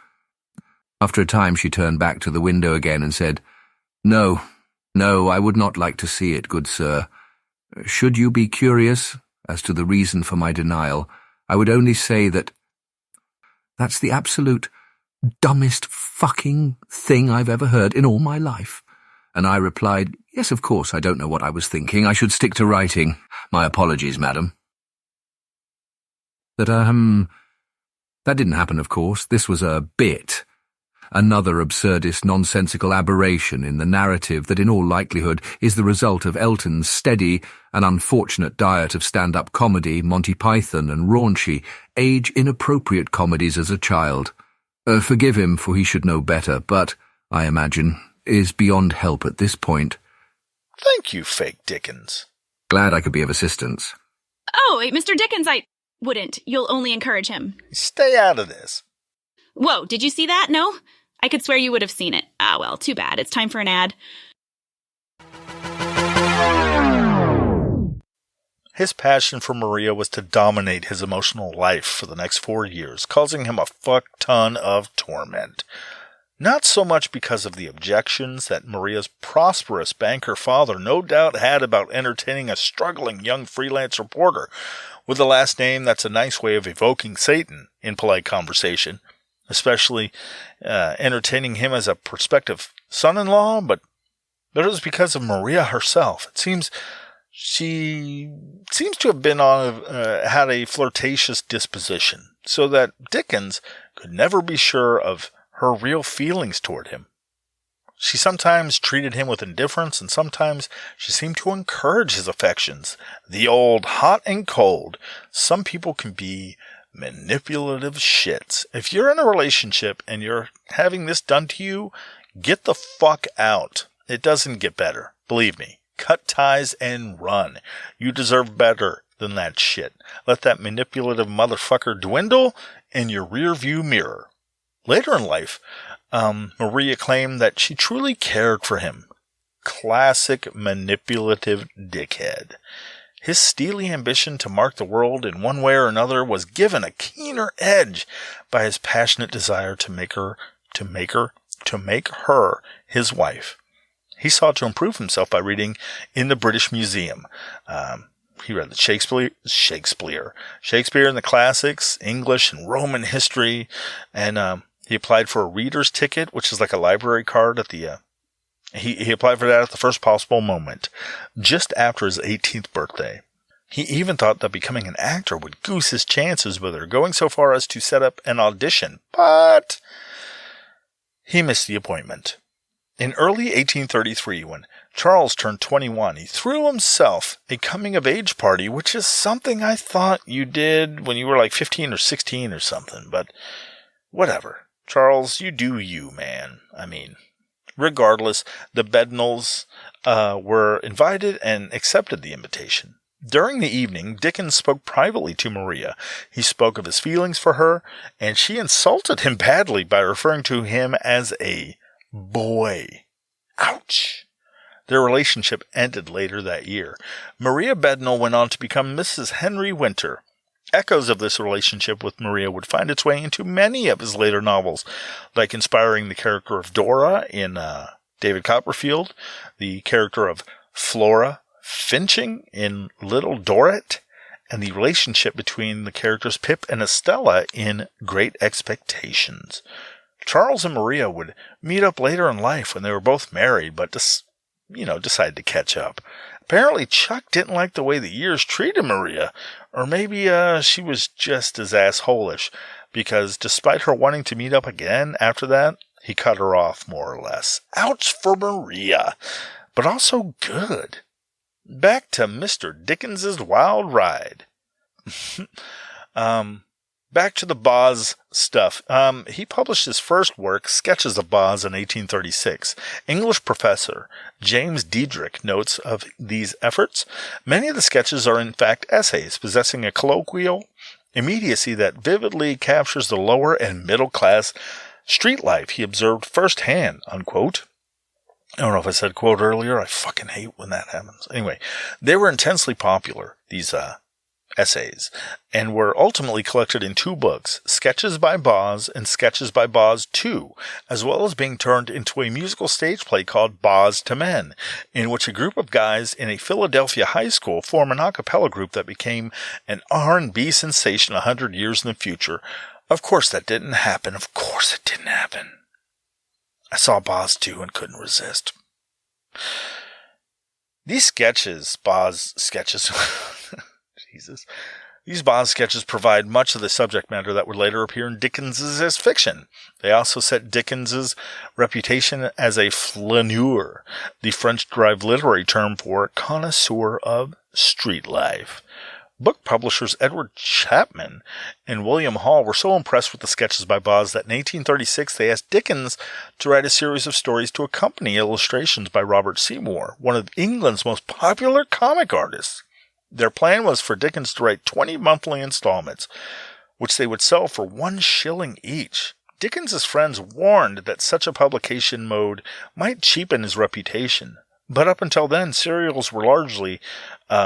After a time she turned back to the window again and said, No, I would not like to see it, good sir. Should you be curious as to the reason for my denial, I would only say that's the absolute dumbest fucking thing I've ever heard in all my life." And I replied, "Yes, of course, I don't know what I was thinking. I should stick to writing. My apologies, madam." That didn't happen, of course. This was a bit. Another absurdist, nonsensical aberration in the narrative that in all likelihood is the result of Elton's steady and unfortunate diet of stand-up comedy, Monty Python and raunchy, age-inappropriate comedies as a child. Forgive him, for he should know better, but, I imagine, is beyond help at this point. Thank you, fake Dickens. Glad I could be of assistance. Oh, Mr. Dickens, I wouldn't. You'll only encourage him. Stay out of this. Whoa, did you see that? No? I could swear you would have seen it. Ah, well, too bad. It's time for an ad. His passion for Maria was to dominate his emotional life for the next 4 years, causing him a fuck ton of torment. Not so much because of the objections that Maria's prosperous banker father no doubt had about entertaining a struggling young freelance reporter with a last name that's a nice way of evoking Satan in polite conversation, especially entertaining him as a prospective son-in-law, but it was because of Maria herself. It seems she seems to have been had a flirtatious disposition, so that Dickens could never be sure of her real feelings toward him. She sometimes treated him with indifference, and sometimes she seemed to encourage his affections. The old hot and cold. Some people can be manipulative shits. If you're in a relationship and you're having this done to you, get the fuck out. It doesn't get better. Believe me. Cut ties and run. You deserve better than that shit. Let that manipulative motherfucker dwindle in your rearview mirror. Later in life, Maria claimed that she truly cared for him. Classic manipulative dickhead. His steely ambition to mark the world in one way or another was given a keener edge by his passionate desire to make her his wife. He sought to improve himself by reading in the British Museum. He read the Shakespeare and the classics, English and Roman history, and he applied for a reader's ticket, which is like a library card at the. He applied for that at the first possible moment, just after his 18th birthday. He even thought that becoming an actor would goose his chances with her, going so far as to set up an audition, but he missed the appointment. In early 1833, when Charles turned 21, he threw himself a coming-of-age party, which is something I thought you did when you were like 15 or 16 or something, but whatever. Charles, you do you, man. I mean, regardless, the Bednalls were invited and accepted the invitation. During the evening, Dickens spoke privately to Maria. He spoke of his feelings for her, and she insulted him badly by referring to him as a boy. Ouch! Their relationship ended later that year. Maria Bednall went on to become Mrs. Henry Winter. echoes of this relationship with Maria would find its way into many of his later novels, like inspiring the character of Dora in David Copperfield, the character of Flora Finching in Little Dorrit, and the relationship between the characters Pip and Estella in Great Expectations. Charles and Maria would meet up later in life when they were both married, but decided to catch up. Apparently, Chuck didn't like the way the years treated Maria, or maybe she was just as assholish, because despite her wanting to meet up again after that, he cut her off more or less. Ouch for Maria, but also good. Back to Mr. Dickens's wild ride. Back to the Boz stuff. He published his first work, Sketches of Boz, in 1836. English professor James Diedrich notes of these efforts. Many of the sketches are in fact essays, possessing a colloquial immediacy that vividly captures the lower and middle class street life he observed firsthand, unquote. I don't know if I said quote earlier. I fucking hate when that happens. Anyway, they were intensely popular, these essays, and were ultimately collected in 2 books, Sketches by Boz and Sketches by Boz 2, as well as being turned into a musical stage play called Boz to Men, in which a group of guys in a Philadelphia high school form an a cappella group that became an R&B sensation 100 years in the future. Of course that didn't happen. Of course it didn't happen. I saw Boz 2 and couldn't resist. These Boz sketches, Jesus. These Boz sketches provide much of the subject matter that would later appear in Dickens's fiction. They also set Dickens's reputation as a flaneur, the French-derived literary term for connoisseur of street life. Book publishers Edward Chapman and William Hall were so impressed with the Sketches by Boz that in 1836 they asked Dickens to write a series of stories to accompany illustrations by Robert Seymour, one of England's most popular comic artists. Their plan was for Dickens to write 20 monthly installments, which they would sell for 1 shilling each. Dickens's friends warned that such a publication mode might cheapen his reputation, but up until then, serials were largely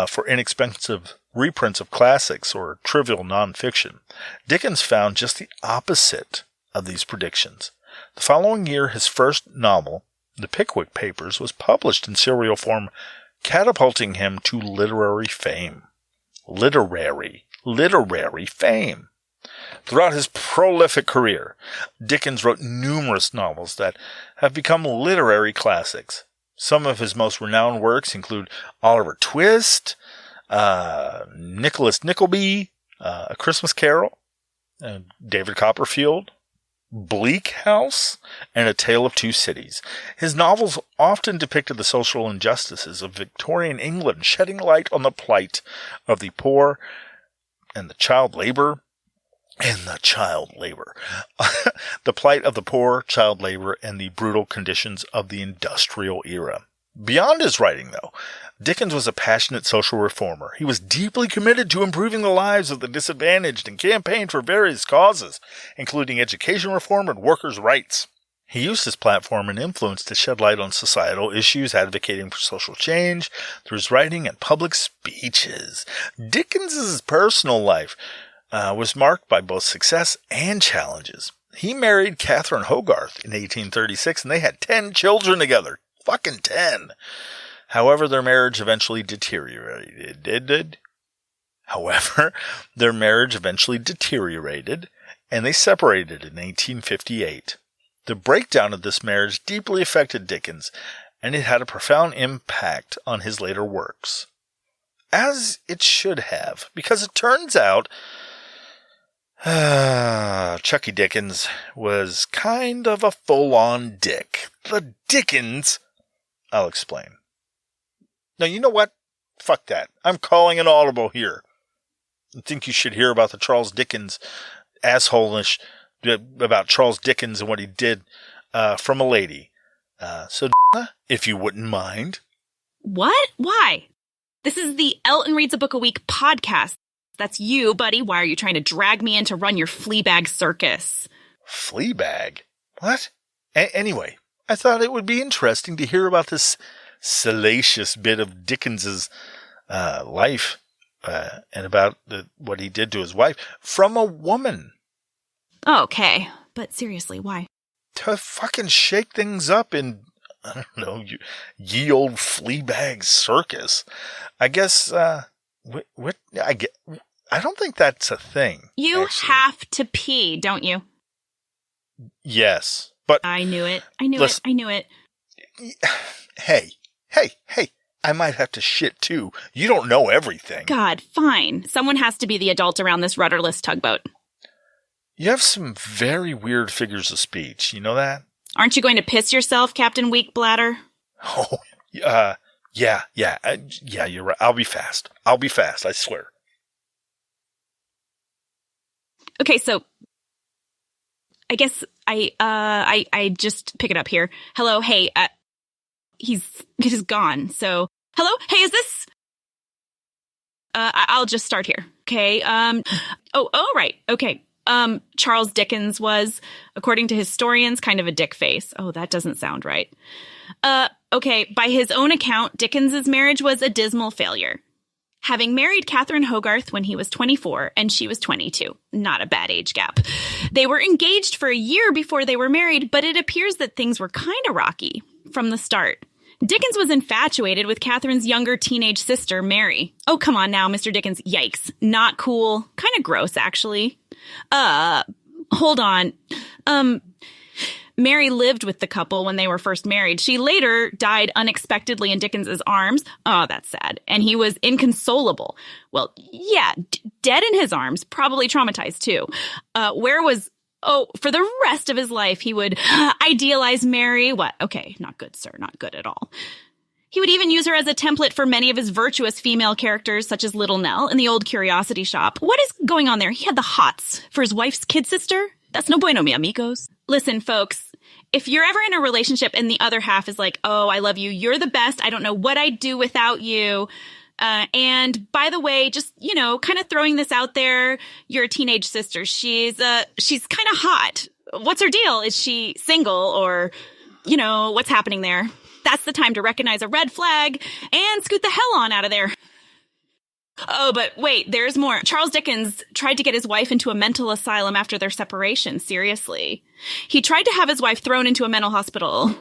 for inexpensive reprints of classics or trivial nonfiction. Dickens found just the opposite of these predictions. The following year, his first novel, The Pickwick Papers, was published in serial form, catapulting him to literary fame. Literary fame. Throughout his prolific career, Dickens wrote numerous novels that have become literary classics. Some of his most renowned works include Oliver Twist, Nicholas Nickleby, A Christmas Carol, David Copperfield, Bleak House, and A Tale of Two Cities. His novels often depicted the social injustices of Victorian England, shedding light on the plight of the poor and the child labor. The plight of the poor, child labor, and the brutal conditions of the industrial era. Beyond his writing, though, Dickens was a passionate social reformer. He was deeply committed to improving the lives of the disadvantaged and campaigned for various causes, including education reform and workers' rights. He used his platform and influence to shed light on societal issues, advocating for social change through his writing and public speeches. Dickens's personal life was marked by both success and challenges. He married Catherine Hogarth in 1836, and they had 10 children together. Fucking 10. However, their marriage eventually deteriorated. And they separated in 1858. The breakdown of this marriage deeply affected Dickens, and it had a profound impact on his later works. As it should have, because it turns out Chucky Dickens was kind of a full-on dick. The Dickens... I'll explain. Now, you know what? Fuck that. I'm calling an audible here. I think you should hear about the Charles Dickens asshole-ish, about Charles Dickens and what he did from a lady. So, if you wouldn't mind. What? Why? This is the Elton Reads a Book a Week podcast. That's you, buddy. Why are you trying to drag me in to run your Fleabag circus? Fleabag? What? Anyway, I thought it would be interesting to hear about this salacious bit of Dickens's life and about what he did to his wife from a woman. Okay, but seriously, why? To fucking shake things up in, I don't know, ye old Fleabag circus. I guess, I don't think that's a thing. You actually. have to pee, don't you? Yes, but... I knew it. Hey, I might have to shit too. You don't know everything. God, fine. Someone has to be the adult around this rudderless tugboat. You have some very weird figures of speech. You know that? Aren't you going to piss yourself, Captain Weak Bladder? Oh, yeah, you're right. I'll be fast, I swear. Okay, so I guess I just pick it up here. Hello, hey, he's gone. So, hello, hey, is this? I'll just start here. Okay. Right. Okay. Charles Dickens was, according to historians, kind of a dick face. Oh, that doesn't sound right. Okay. By his own account, Dickens's marriage was a dismal failure. Having married Catherine Hogarth when he was 24 and she was 22. Not a bad age gap. They were engaged for a year before they were married, but it appears that things were kind of rocky from the start. Dickens was infatuated with Catherine's younger teenage sister, Mary. Oh, come on now, Mr. Dickens. Yikes. Not cool. Kind of gross, actually. Hold on. Mary lived with the couple when they were first married. She later died unexpectedly in Dickens's arms. Oh, that's sad. And he was inconsolable. Well, yeah, dead in his arms, probably traumatized too. For the rest of his life, he would idealize Mary. What? Okay, not good, sir. Not good at all. He would even use her as a template for many of his virtuous female characters, such as Little Nell in the Old Curiosity Shop. What is going on there? He had the hots for his wife's kid sister? That's no bueno, mi amigos. Listen, folks. If you're ever in a relationship and the other half is like, oh, I love you, you're the best, I don't know what I'd do without you. And by the way, just, kind of throwing this out there, your teenage sister, she's kind of hot. What's her deal? Is she single or, what's happening there? That's the time to recognize a red flag and scoot the hell on out of there. Oh, but wait, there's more. Charles Dickens tried to get his wife into a mental asylum after their separation. Seriously. He tried to have his wife thrown into a mental hospital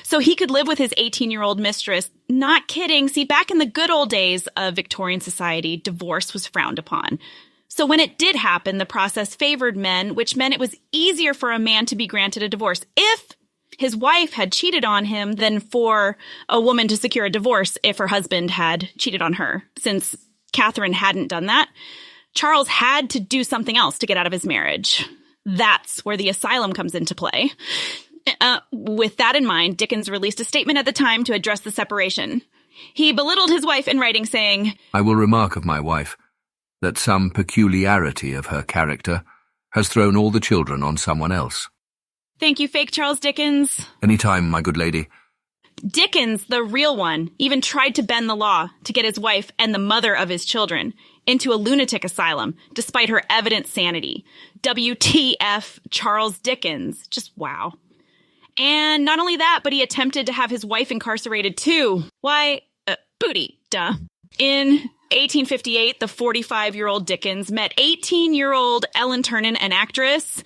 so he could live with his 18-year-old mistress. Not kidding. See, back in the good old days of Victorian society, divorce was frowned upon. So when it did happen, the process favored men, which meant it was easier for a man to be granted a divorce if his wife had cheated on him than for a woman to secure a divorce if her husband had cheated on her. Since Catherine hadn't done that, Charles had to do something else to get out of his marriage. That's where the asylum comes into play. With that in mind, Dickens released a statement at the time to address the separation. He belittled his wife in writing, saying, I will remark of my wife that some peculiarity of her character has thrown all the children on someone else. Thank you, fake Charles Dickens. Any time, my good lady. Dickens, the real one, even tried to bend the law to get his wife and the mother of his children into a lunatic asylum, despite her evident sanity. WTF, Charles Dickens. Just wow. And not only that, but he attempted to have his wife incarcerated too. Why, booty, duh. In 1858, the 45-year-old Dickens met 18-year-old Ellen Ternan, an actress.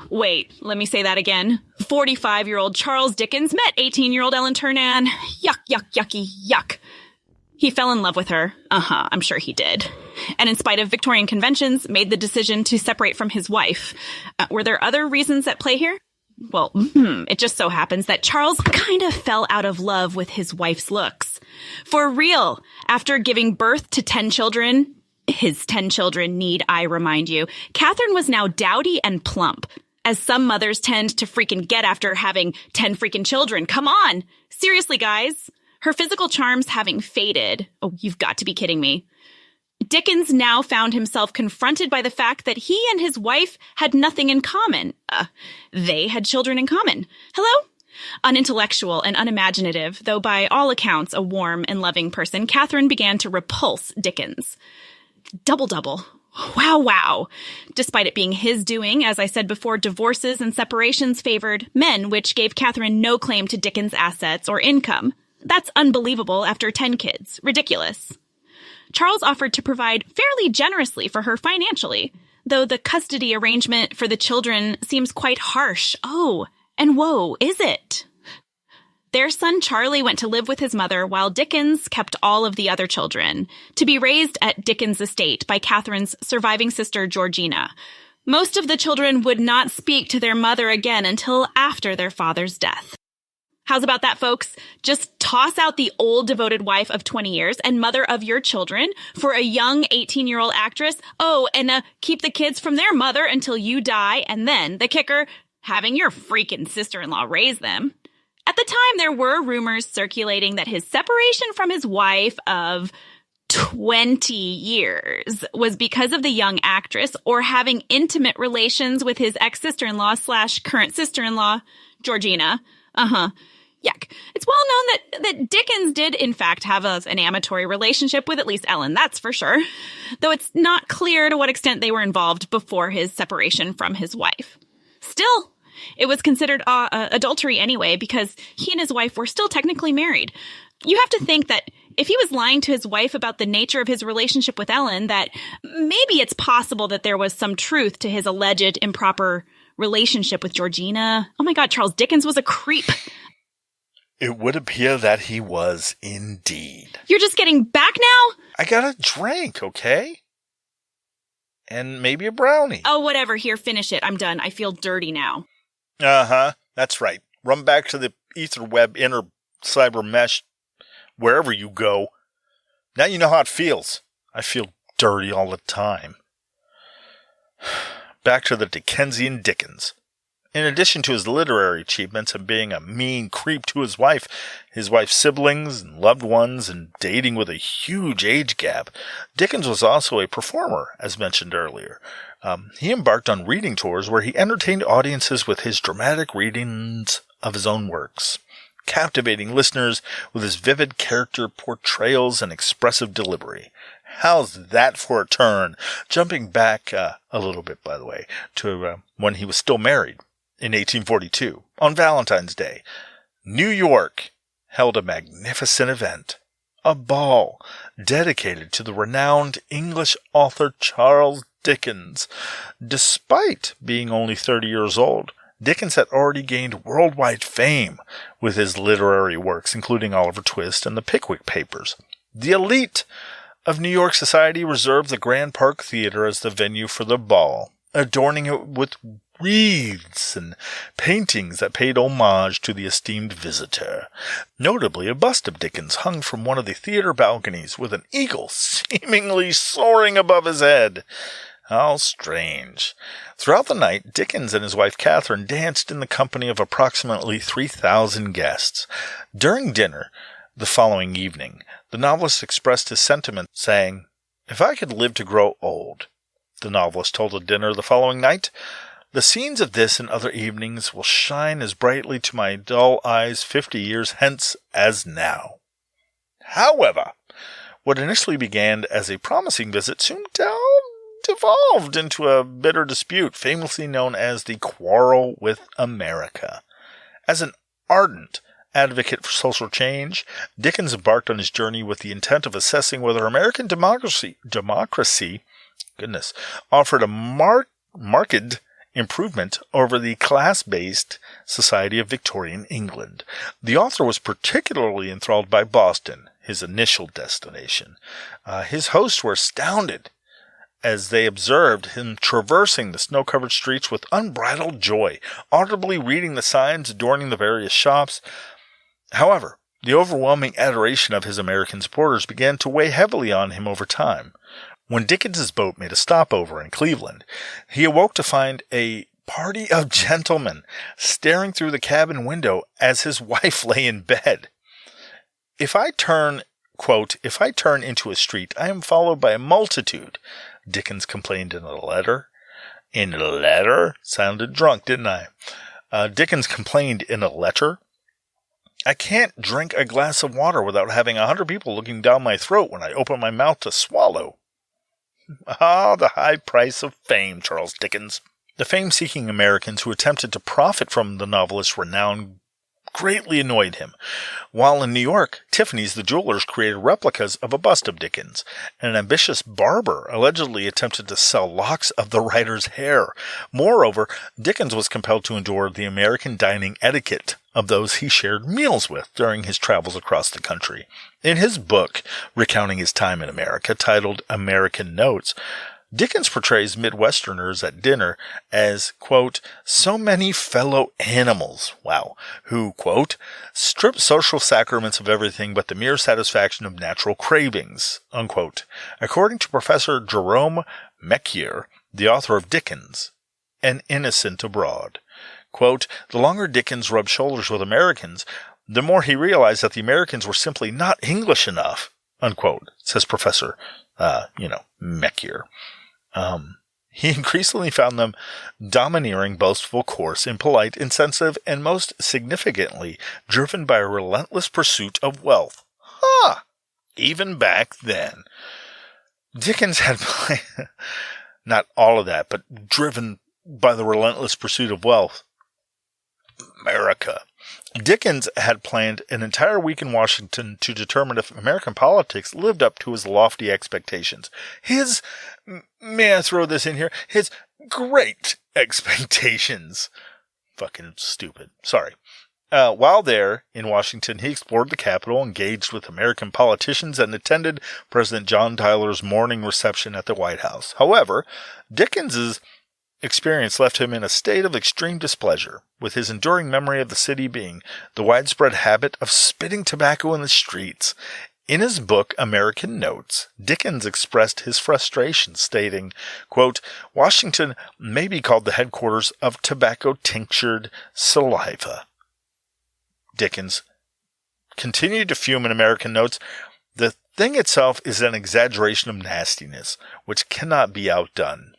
Wait, let me say that again. 45-year-old Charles Dickens met 18-year-old Ellen Ternan. Yuck, yuck, yucky, yuck. He fell in love with her. I'm sure he did. And in spite of Victorian conventions, made the decision to separate from his wife. Were there other reasons at play here? Well, it just so happens that Charles kind of fell out of love with his wife's looks. For real, after giving birth to 10 children, his 10 children need I remind you, Catherine was now dowdy and plump, as some mothers tend to freaking get after having 10 freaking children. Come on. Seriously, guys. Her physical charms having faded. Oh, you've got to be kidding me. Dickens now found himself confronted by the fact that he and his wife had nothing in common. They had children in common. Hello? Unintellectual and unimaginative, though by all accounts a warm and loving person, Catherine began to repulse Dickens. Double. Wow. Despite it being his doing, as I said before, divorces and separations favored men, which gave Catherine no claim to Dickens' assets or income. That's unbelievable after 10 kids. Ridiculous. Charles offered to provide fairly generously for her financially, though the custody arrangement for the children seems quite harsh. Oh, and whoa, is it? Their son Charlie went to live with his mother while Dickens kept all of the other children, to be raised at Dickens' estate by Catherine's surviving sister Georgina. Most of the children would not speak to their mother again until after their father's death. How's about that, folks? Just toss out the old devoted wife of 20 years and mother of your children for a young 18-year-old actress. Oh, and keep the kids from their mother until you die, and then, the kicker, having your freaking sister-in-law raise them. At the time, there were rumors circulating that his separation from his wife of 20 years was because of the young actress or having intimate relations with his ex-sister-in-law / current sister-in-law, Georgina. Yuck. It's well known that Dickens did, in fact, have an amatory relationship with at least Ellen, that's for sure. Though it's not clear to what extent they were involved before his separation from his wife. Still, it was considered adultery anyway, because he and his wife were still technically married. You have to think that if he was lying to his wife about the nature of his relationship with Ellen, that maybe it's possible that there was some truth to his alleged improper relationship with Georgina. Oh my God, Charles Dickens was a creep. It would appear that he was indeed. You're just getting back now? I got a drink, okay? And maybe a brownie. Oh, whatever. Here, finish it. I'm done. I feel dirty now. That's right. Run back to the ether web, inner cyber mesh, wherever you go. Now you know how it feels. I feel dirty all the time. Back to the Dickensian Dickens. In addition to his literary achievements and being a mean creep to his wife's siblings and loved ones, and dating with a huge age gap, Dickens was also a performer, as mentioned earlier. He embarked on reading tours where he entertained audiences with his dramatic readings of his own works, captivating listeners with his vivid character portrayals and expressive delivery. How's that for a turn? Jumping back a little bit, by the way, to when he was still married. In 1842, on Valentine's Day, New York held a magnificent event, a ball dedicated to the renowned English author Charles Dickens. Despite being only 30 years old, Dickens had already gained worldwide fame with his literary works, including Oliver Twist and the Pickwick Papers. The elite of New York society reserved the Grand Park Theater as the venue for the ball, adorning it with wreaths and paintings that paid homage to the esteemed visitor. Notably, a bust of Dickens hung from one of the theater balconies with an eagle seemingly soaring above his head. How strange. Throughout the night, Dickens and his wife Catherine danced in the company of approximately 3,000 guests. During dinner the following evening, the novelist expressed his sentiment, saying, "If I could live to grow old," the novelist told a dinner the following night, "the scenes of this and other evenings will shine as brightly to my dull eyes 50 years hence as now." However, what initially began as a promising visit soon devolved into a bitter dispute, famously known as the Quarrel with America. As an ardent advocate for social change, Dickens embarked on his journey with the intent of assessing whether American democracy offered a marked improvement over the class-based society of Victorian England. The author was particularly enthralled by Boston, his initial destination. His hosts were astounded as they observed him traversing the snow-covered streets with unbridled joy, audibly reading the signs adorning the various shops. However, the overwhelming adoration of his American supporters began to weigh heavily on him over time. When Dickens's boat made a stopover in Cleveland, he awoke to find a party of gentlemen staring through the cabin window as his wife lay in bed. If I turn into a street, I am followed by a multitude," Dickens complained in a letter. In a letter? Sounded drunk, didn't I? Dickens complained in a letter. "I can't drink a glass of water without having 100 people looking down my throat when I open my mouth to swallow." Ah, the high price of fame, Charles Dickens. The fame-seeking Americans who attempted to profit from the novelist's renown greatly annoyed him. While in New York, Tiffany's the jewelers created replicas of a bust of Dickens, and an ambitious barber allegedly attempted to sell locks of the writer's hair. Moreover, Dickens was compelled to endure the American dining etiquette of those he shared meals with during his travels across the country. In his book, recounting his time in America, titled American Notes, Dickens portrays Midwesterners at dinner as, quote, so many fellow animals, who, quote, strip social sacraments of everything but the mere satisfaction of natural cravings, unquote. According to Professor Jerome Meckier, the author of Dickens, An Innocent Abroad, quote, the longer Dickens rubbed shoulders with Americans, the more he realized that the Americans were simply not English enough, unquote, says Professor, Meckier. He increasingly found them domineering, boastful, coarse, impolite, insensitive, and most significantly, driven by a relentless pursuit of wealth. Even back then. Dickens had, not all of that, but driven by the relentless pursuit of wealth. America. Dickens had planned an entire week in Washington to determine if American politics lived up to his lofty expectations. May I throw this in here? His great expectations. Fucking stupid. Sorry. While there in Washington, he explored the Capitol, engaged with American politicians, and attended President John Tyler's morning reception at the White House. However, Dickens's experience left him in a state of extreme displeasure, with his enduring memory of the city being the widespread habit of spitting tobacco in the streets. In his book, American Notes, Dickens expressed his frustration, stating, quote, Washington may be called the headquarters of tobacco-tinctured saliva. Dickens continued to fume in American Notes. The thing itself is an exaggeration of nastiness, which cannot be outdone.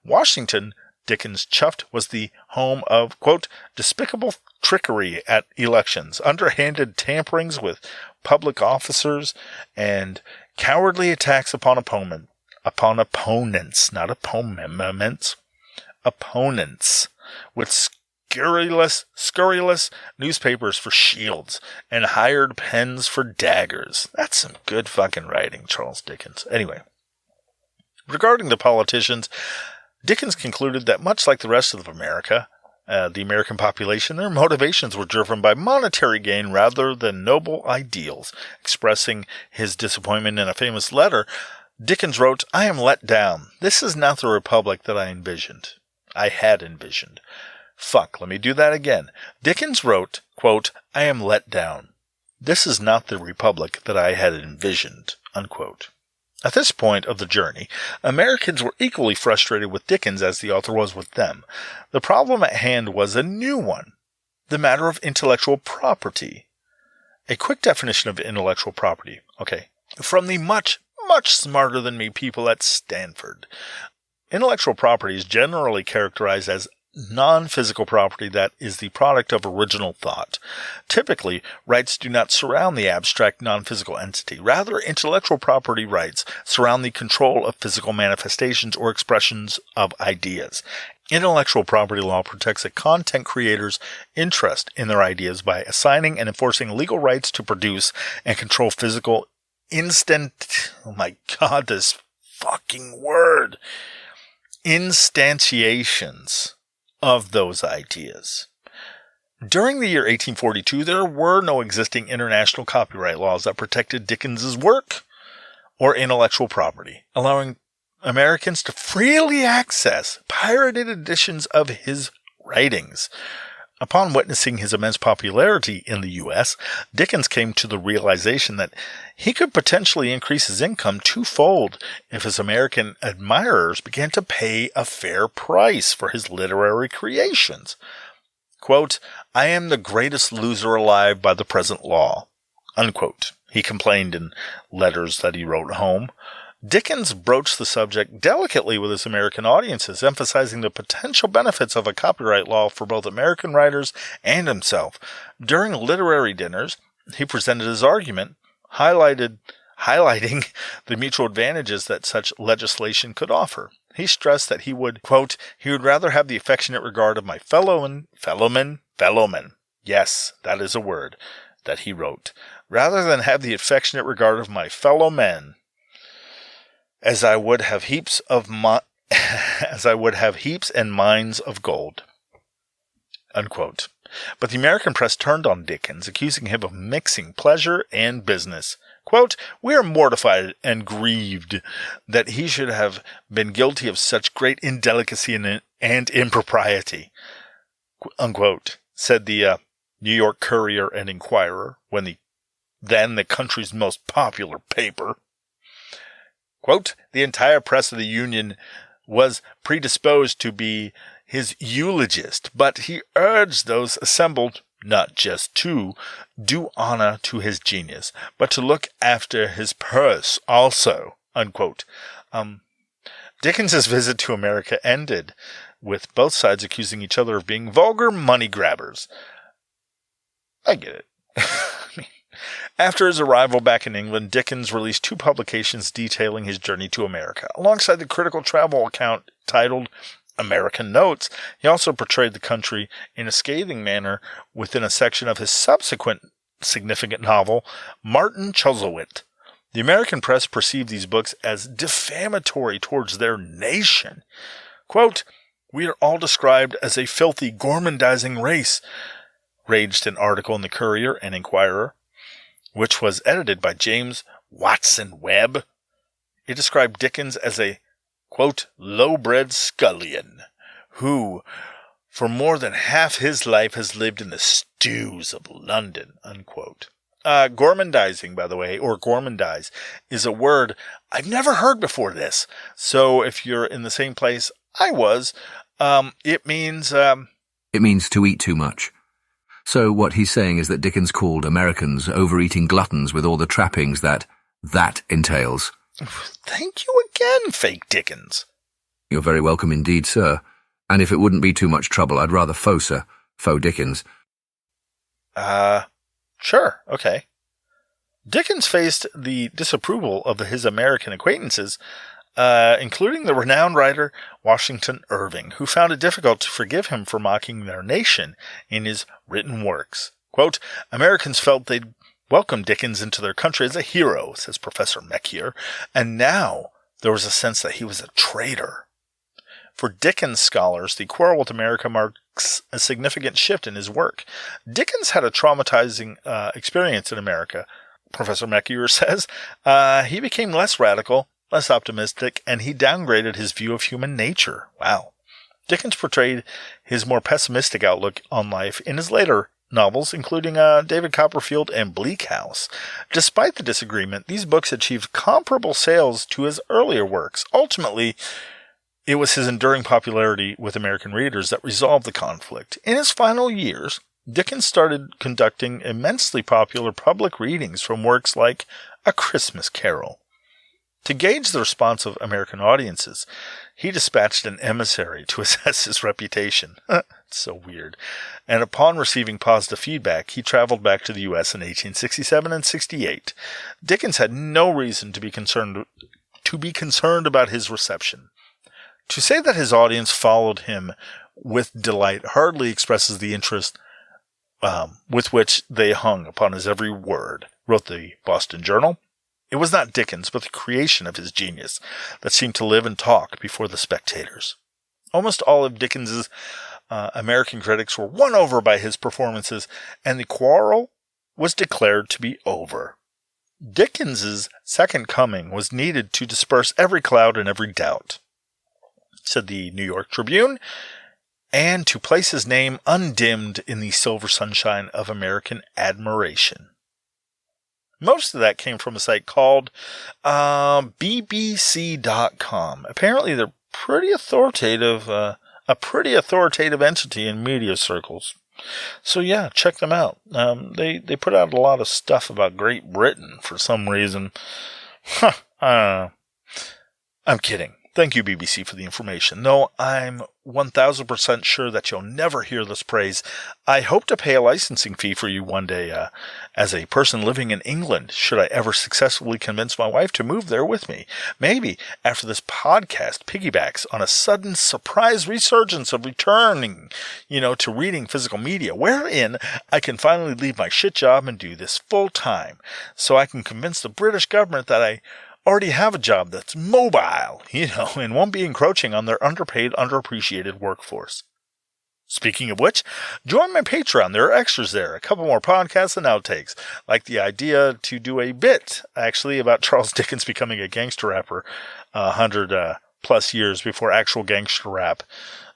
Washington, Dickens chuffed, was the home of, quote, despicable trickery at elections, underhanded tamperings with public officers, and cowardly attacks upon opponents, not opponents, opponents, with scurrilous newspapers for shields and hired pens for daggers. That's some good fucking writing, Charles Dickens. Anyway, regarding the politicians, Dickens concluded that much like the rest of America, the American population, their motivations were driven by monetary gain rather than noble ideals. Expressing his disappointment in a famous letter, Dickens wrote, I am let down. This is not the republic that I had envisioned. Let me do that again. Dickens wrote, quote, I am let down. This is not the republic that I had envisioned, unquote. At this point of the journey, Americans were equally frustrated with Dickens as the author was with them. The problem at hand was a new one, the matter of intellectual property. A quick definition of intellectual property. Okay, from the much smarter than me people at Stanford. Intellectual property is generally characterized as non-physical property that is the product of original thought. Typically, rights do not surround the abstract non-physical entity. Rather, intellectual property rights surround the control of physical manifestations or expressions of ideas. Intellectual property law protects a content creator's interest in their ideas by assigning and enforcing legal rights to produce and control physical instantiations of those ideas. During the year 1842, there were no existing international copyright laws that protected Dickens's work or intellectual property, allowing Americans to freely access pirated editions of his writings. Upon witnessing his immense popularity in the U.S., Dickens came to the realization that he could potentially increase his income twofold if his American admirers began to pay a fair price for his literary creations. Quote, I am the greatest loser alive by the present law, unquote, he complained in letters that he wrote home. Dickens broached the subject delicately with his American audiences, emphasizing the potential benefits of a copyright law for both American writers and himself. During literary dinners, he presented his argument, highlighting the mutual advantages that such legislation could offer. He stressed that he would, quote, he would rather have the affectionate regard of my fellowmen, Yes, that is a word that he wrote. Rather than have the affectionate regard of my fellow men, as I would have heaps and mines of gold. Unquote. But the American press turned on Dickens, accusing him of mixing pleasure and business. Quote, "We are mortified and grieved that he should have been guilty of such great indelicacy and impropriety," unquote, said the New York Courier and Inquirer, then the country's most popular paper. Quote, "The entire press of the Union was predisposed to be his eulogist, but he urged those assembled not just to do honor to his genius, but to look after his purse also," unquote. Dickens's visit to America ended with both sides accusing each other of being vulgar money grabbers. I get it. After his arrival back in England, Dickens released 2 publications detailing his journey to America. Alongside the critical travel account titled American Notes, he also portrayed the country in a scathing manner within a section of his subsequent significant novel, Martin Chuzzlewit. The American press perceived these books as defamatory towards their nation. Quote, "We are all described as a filthy, gormandizing race," raged an article in the Courier and Inquirer, which was edited by James Watson Webb. It described Dickens as a, quote, "low-bred scullion, who, for more than half his life, has lived in the stews of London," unquote. Gormandizing, by the way, or gormandize, is a word I've never heard before this. So if you're in the same place I was, it means... It means to eat too much. So what he's saying is that Dickens called Americans overeating gluttons with all the trappings that entails. Thank you again, fake Dickens. You're very welcome indeed, sir. And if it wouldn't be too much trouble, I'd rather faux, sir. Faux Dickens. Sure, okay. Dickens faced the disapproval of his American acquaintances, including the renowned writer Washington Irving, who found it difficult to forgive him for mocking their nation in his written works. Quote, "Americans felt they'd welcome Dickens into their country as a hero," says Professor Meckier, "and now there was a sense that he was a traitor." For Dickens scholars, the quarrel with America marks a significant shift in his work. Dickens had a traumatizing experience in America, Professor Meckier says. He became less radical, less optimistic, and he downgraded his view of human nature. Wow. Dickens portrayed his more pessimistic outlook on life in his later novels, including David Copperfield and Bleak House. Despite the disagreement, these books achieved comparable sales to his earlier works. Ultimately, it was his enduring popularity with American readers that resolved the conflict. In his final years, Dickens started conducting immensely popular public readings from works like A Christmas Carol. To gauge the response of American audiences, he dispatched an emissary to assess his reputation. It's so weird. And upon receiving positive feedback, he traveled back to the U.S. in 1867 and 68. Dickens had no reason to be concerned about his reception. To say that his audience followed him with delight hardly expresses the interest with which they hung upon his every word, wrote the Boston Journal. It was not Dickens, but the creation of his genius that seemed to live and talk before the spectators. Almost all of Dickens's American critics were won over by his performances, and the quarrel was declared to be over. Dickens's second coming was needed to disperse every cloud and every doubt, said the New York Tribune, and to place his name undimmed in the silver sunshine of American admiration. Most of that came from a site called BBC.com. Apparently they're pretty authoritative, a pretty authoritative entity in media circles. So yeah, check them out. They put out a lot of stuff about Great Britain for some reason. I'm kidding. Thank you, BBC, for the information. Though I'm 1000% sure that you'll never hear this praise, I hope to pay a licensing fee for you one day as a person living in England, should I ever successfully convince my wife to move there with me. Maybe after this podcast piggybacks on a sudden surprise resurgence of returning, to reading physical media, wherein I can finally leave my shit job and do this full time, so I can convince the British government that I already have a job that's mobile, and won't be encroaching on their underpaid, underappreciated workforce. Speaking of which, join my Patreon. There are extras there, a couple more podcasts and outtakes, like the idea to do a bit, actually, about Charles Dickens becoming a gangster rapper 100 plus years before actual gangster rap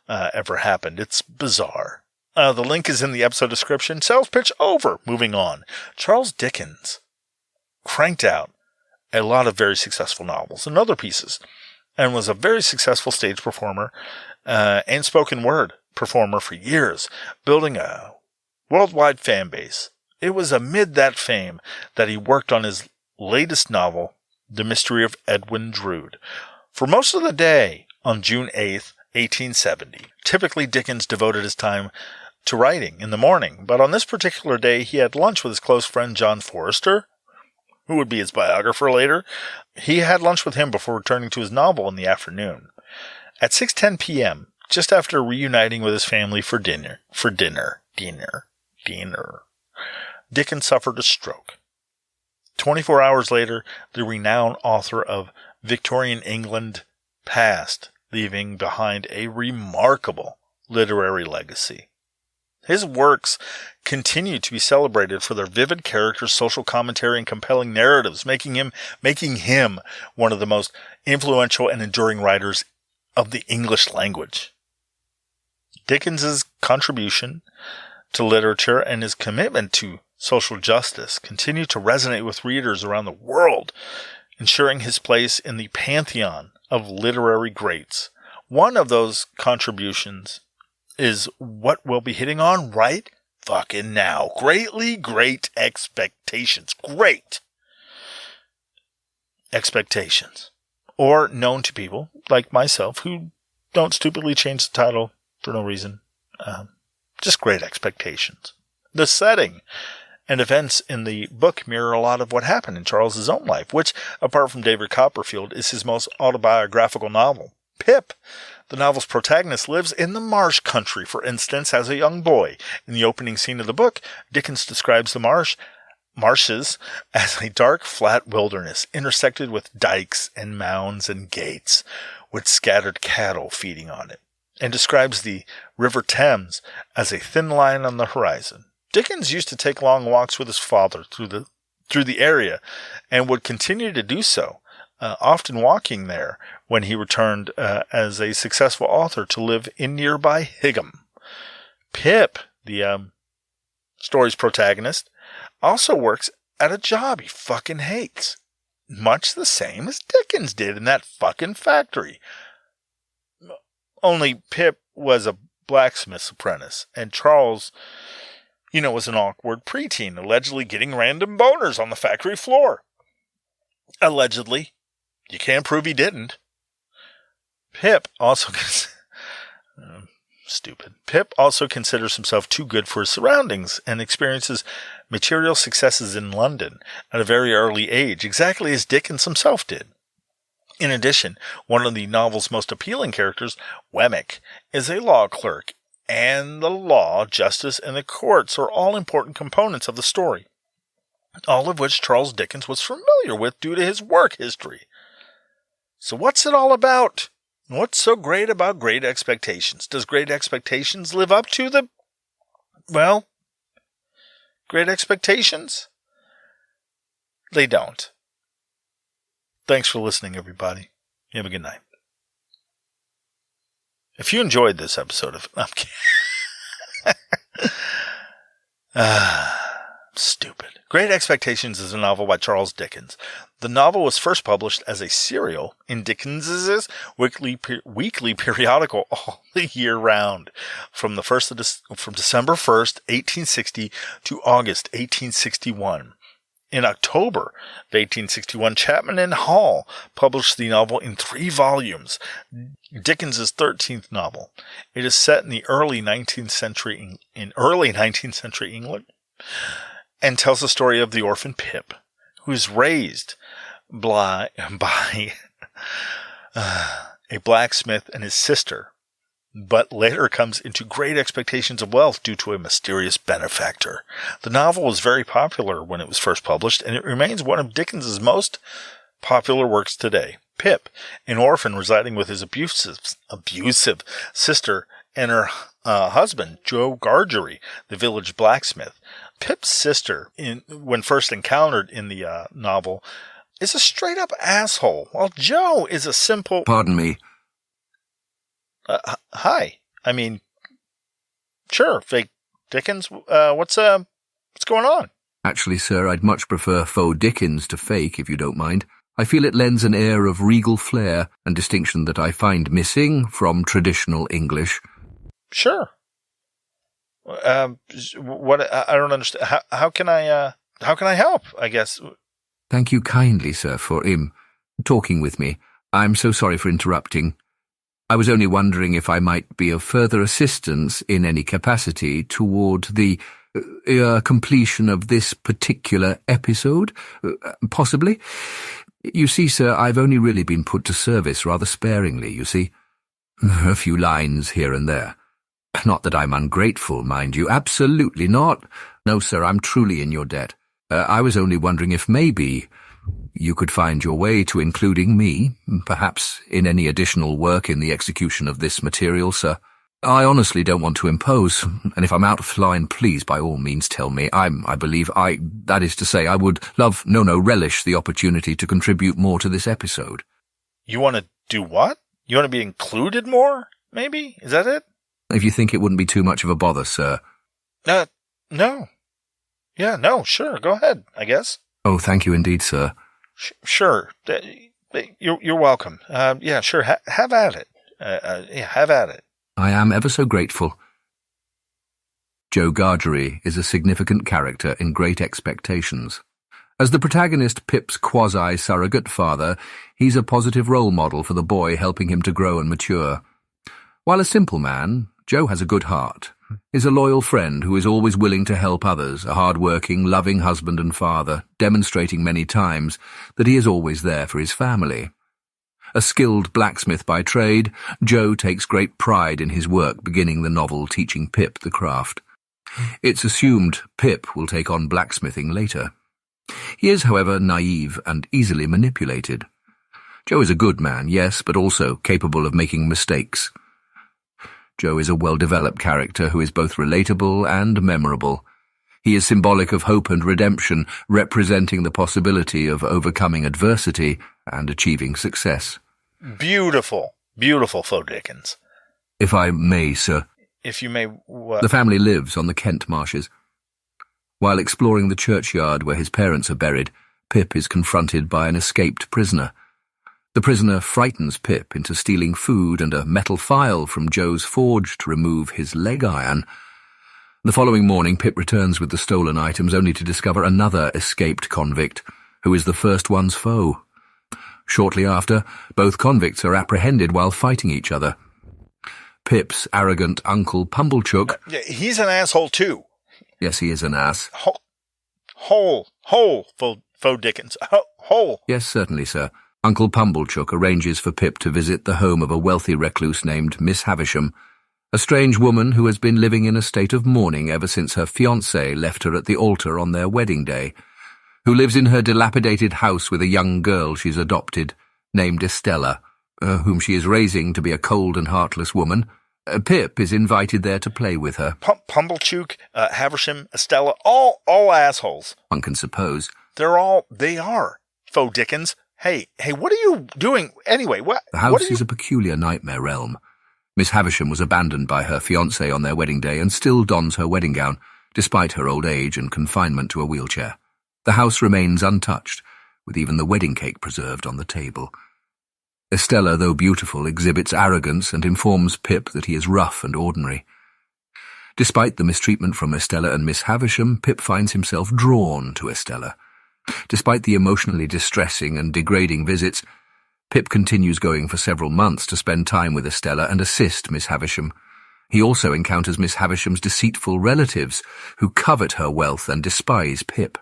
ever happened. It's bizarre. The link is in the episode description. Sales pitch over. Moving on. Charles Dickens cranked out a lot of very successful novels and other pieces, and was a very successful stage performer and spoken word performer for years, building a worldwide fan base. It was amid that fame that he worked on his latest novel, The Mystery of Edwin Drood, for most of the day on June 8th, 1870. Typically, Dickens devoted his time to writing in the morning, but on this particular day he had lunch with his close friend John Forster, who would be his biographer later. He had lunch with him before returning to his novel in the afternoon. At 6:10 p.m., just after reuniting with his family for dinner, Dickens suffered a stroke. 24 hours later, the renowned author of Victorian England passed, leaving behind a remarkable literary legacy. His works continue to be celebrated for their vivid characters, social commentary, and compelling narratives, making him one of the most influential and enduring writers of the English language. Dickens's contribution to literature and his commitment to social justice continue to resonate with readers around the world, ensuring his place in the pantheon of literary greats. One of those contributions is what we'll be hitting on right fucking now. Great expectations. Great expectations. Or known to people like myself who don't stupidly change the title for no reason. Just great expectations. The setting and events in the book mirror a lot of what happened in Charles's own life, which, apart from David Copperfield, is his most autobiographical novel. Pip, the novel's protagonist, lives in the marsh country, for instance, as a young boy. In the opening scene of the book, Dickens describes the marshes as a dark, flat wilderness, intersected with dikes and mounds and gates, with scattered cattle feeding on it, and describes the River Thames as a thin line on the horizon. Dickens used to take long walks with his father through the area, and would continue to do so, often walking there when he returned as a successful author to live in nearby Higham. Pip, the story's protagonist, also works at a job he fucking hates, much the same as Dickens did in that fucking factory. Only Pip was a blacksmith's apprentice, and Charles, was an awkward preteen, allegedly getting random boners on the factory floor. Allegedly. You can't prove he didn't. Pip also considers himself too good for his surroundings and experiences material successes in London at a very early age, exactly as Dickens himself did. In addition, one of the novel's most appealing characters, Wemmick, is a law clerk, and the law, justice, and the courts are all important components of the story, all of which Charles Dickens was familiar with due to his work history. So what's it all about? What's so great about Great Expectations? Does Great Expectations live up to Great Expectations? They don't. Thanks for listening, everybody. You have a good night. If you enjoyed this episode of... I'm kidding. Stupid. Great Expectations is a novel by Charles Dickens. The novel was first published as a serial in Dickens's weekly periodical all the year round, from December 1st, 1860 to August 1861. In October of 1861, Chapman and Hall published the novel in 3 volumes, Dickens's 13th novel. It is set in the early 19th century England, and tells the story of the orphan Pip, who is raised by a blacksmith and his sister, but later comes into great expectations of wealth due to a mysterious benefactor. The novel was very popular when it was first published, and it remains one of Dickens's most popular works today. Pip, an orphan residing with his abusive sister and her husband, Joe Gargery, the village blacksmith. Pip's sister, when first encountered in the novel, is a straight-up asshole, while Joe is a simple... Pardon me. Hi. I mean, sure, fake Dickens. What's going on? Actually, sir, I'd much prefer faux Dickens to fake, if you don't mind. I feel it lends an air of regal flair and distinction that I find missing from traditional English. Sure. What I don't understand. How can I help? I guess. Thank you kindly, sir, for talking with me. I'm so sorry for interrupting. I was only wondering if I might be of further assistance in any capacity toward the completion of this particular episode, possibly. You see, sir, I've only really been put to service rather sparingly, you see. A few lines here and there. Not that I'm ungrateful, mind you, absolutely not. No, sir, I'm truly in your debt. I was only wondering if maybe you could find your way to including me, perhaps in any additional work in the execution of this material, sir. I honestly don't want to impose, and if I'm out of line, please by all means tell me. I would relish the opportunity to contribute more to this episode. You want to do what? You want to be included more, maybe? Is that it? If you think it wouldn't be too much of a bother, sir. No. Yeah, no, sure, go ahead, I guess. Oh, thank you indeed, sir. Sure. You're welcome. Yeah, sure. Have at it. Have at it. I am ever so grateful. Joe Gargery is a significant character in Great Expectations. As the protagonist Pip's quasi-surrogate father, he's a positive role model for the boy, helping him to grow and mature. While a simple man, Joe has a good heart, is a loyal friend who is always willing to help others, a hard-working, loving husband and father, demonstrating many times that he is always there for his family. A skilled blacksmith by trade, Joe takes great pride in his work, beginning the novel teaching Pip the craft. It's assumed Pip will take on blacksmithing later. He is, however, naive and easily manipulated. Joe is a good man, yes, but also capable of making mistakes. Joe is a well-developed character who is both relatable and memorable. He is symbolic of hope and redemption, representing the possibility of overcoming adversity and achieving success. Beautiful, beautiful faux Dickens. If I may, sir. If you may, what? The family lives on the Kent marshes. While exploring the churchyard where his parents are buried, Pip is confronted by an escaped prisoner. The prisoner frightens Pip into stealing food and a metal file from Joe's forge to remove his leg iron. The following morning, Pip returns with the stolen items only to discover another escaped convict, who is the first one's foe. Shortly after, both convicts are apprehended while fighting each other. Pip's arrogant uncle Pumblechook... He's an asshole too. Yes, he is an ass. Hole, faux Dickens. Hole. Yes, certainly, sir. Uncle Pumblechook arranges for Pip to visit the home of a wealthy recluse named Miss Havisham, a strange woman who has been living in a state of mourning ever since her fiancé left her at the altar on their wedding day, who lives in her dilapidated house with a young girl she's adopted, named Estella, whom she is raising to be a cold and heartless woman. Pip is invited there to play with her. Pumblechook, Havisham, Estella, all assholes. One can suppose. They are faux Dickens. Hey, what are you doing? Anyway, what? The house is a peculiar nightmare realm. Miss Havisham was abandoned by her fiancé on their wedding day and still dons her wedding gown, despite her old age and confinement to a wheelchair. The house remains untouched, with even the wedding cake preserved on the table. Estella, though beautiful, exhibits arrogance and informs Pip that he is rough and ordinary. Despite the mistreatment from Estella and Miss Havisham, Pip finds himself drawn to Estella. Despite the emotionally distressing and degrading visits, Pip continues going for several months to spend time with Estella and assist Miss Havisham. He also encounters Miss Havisham's deceitful relatives, who covet her wealth and despise Pip.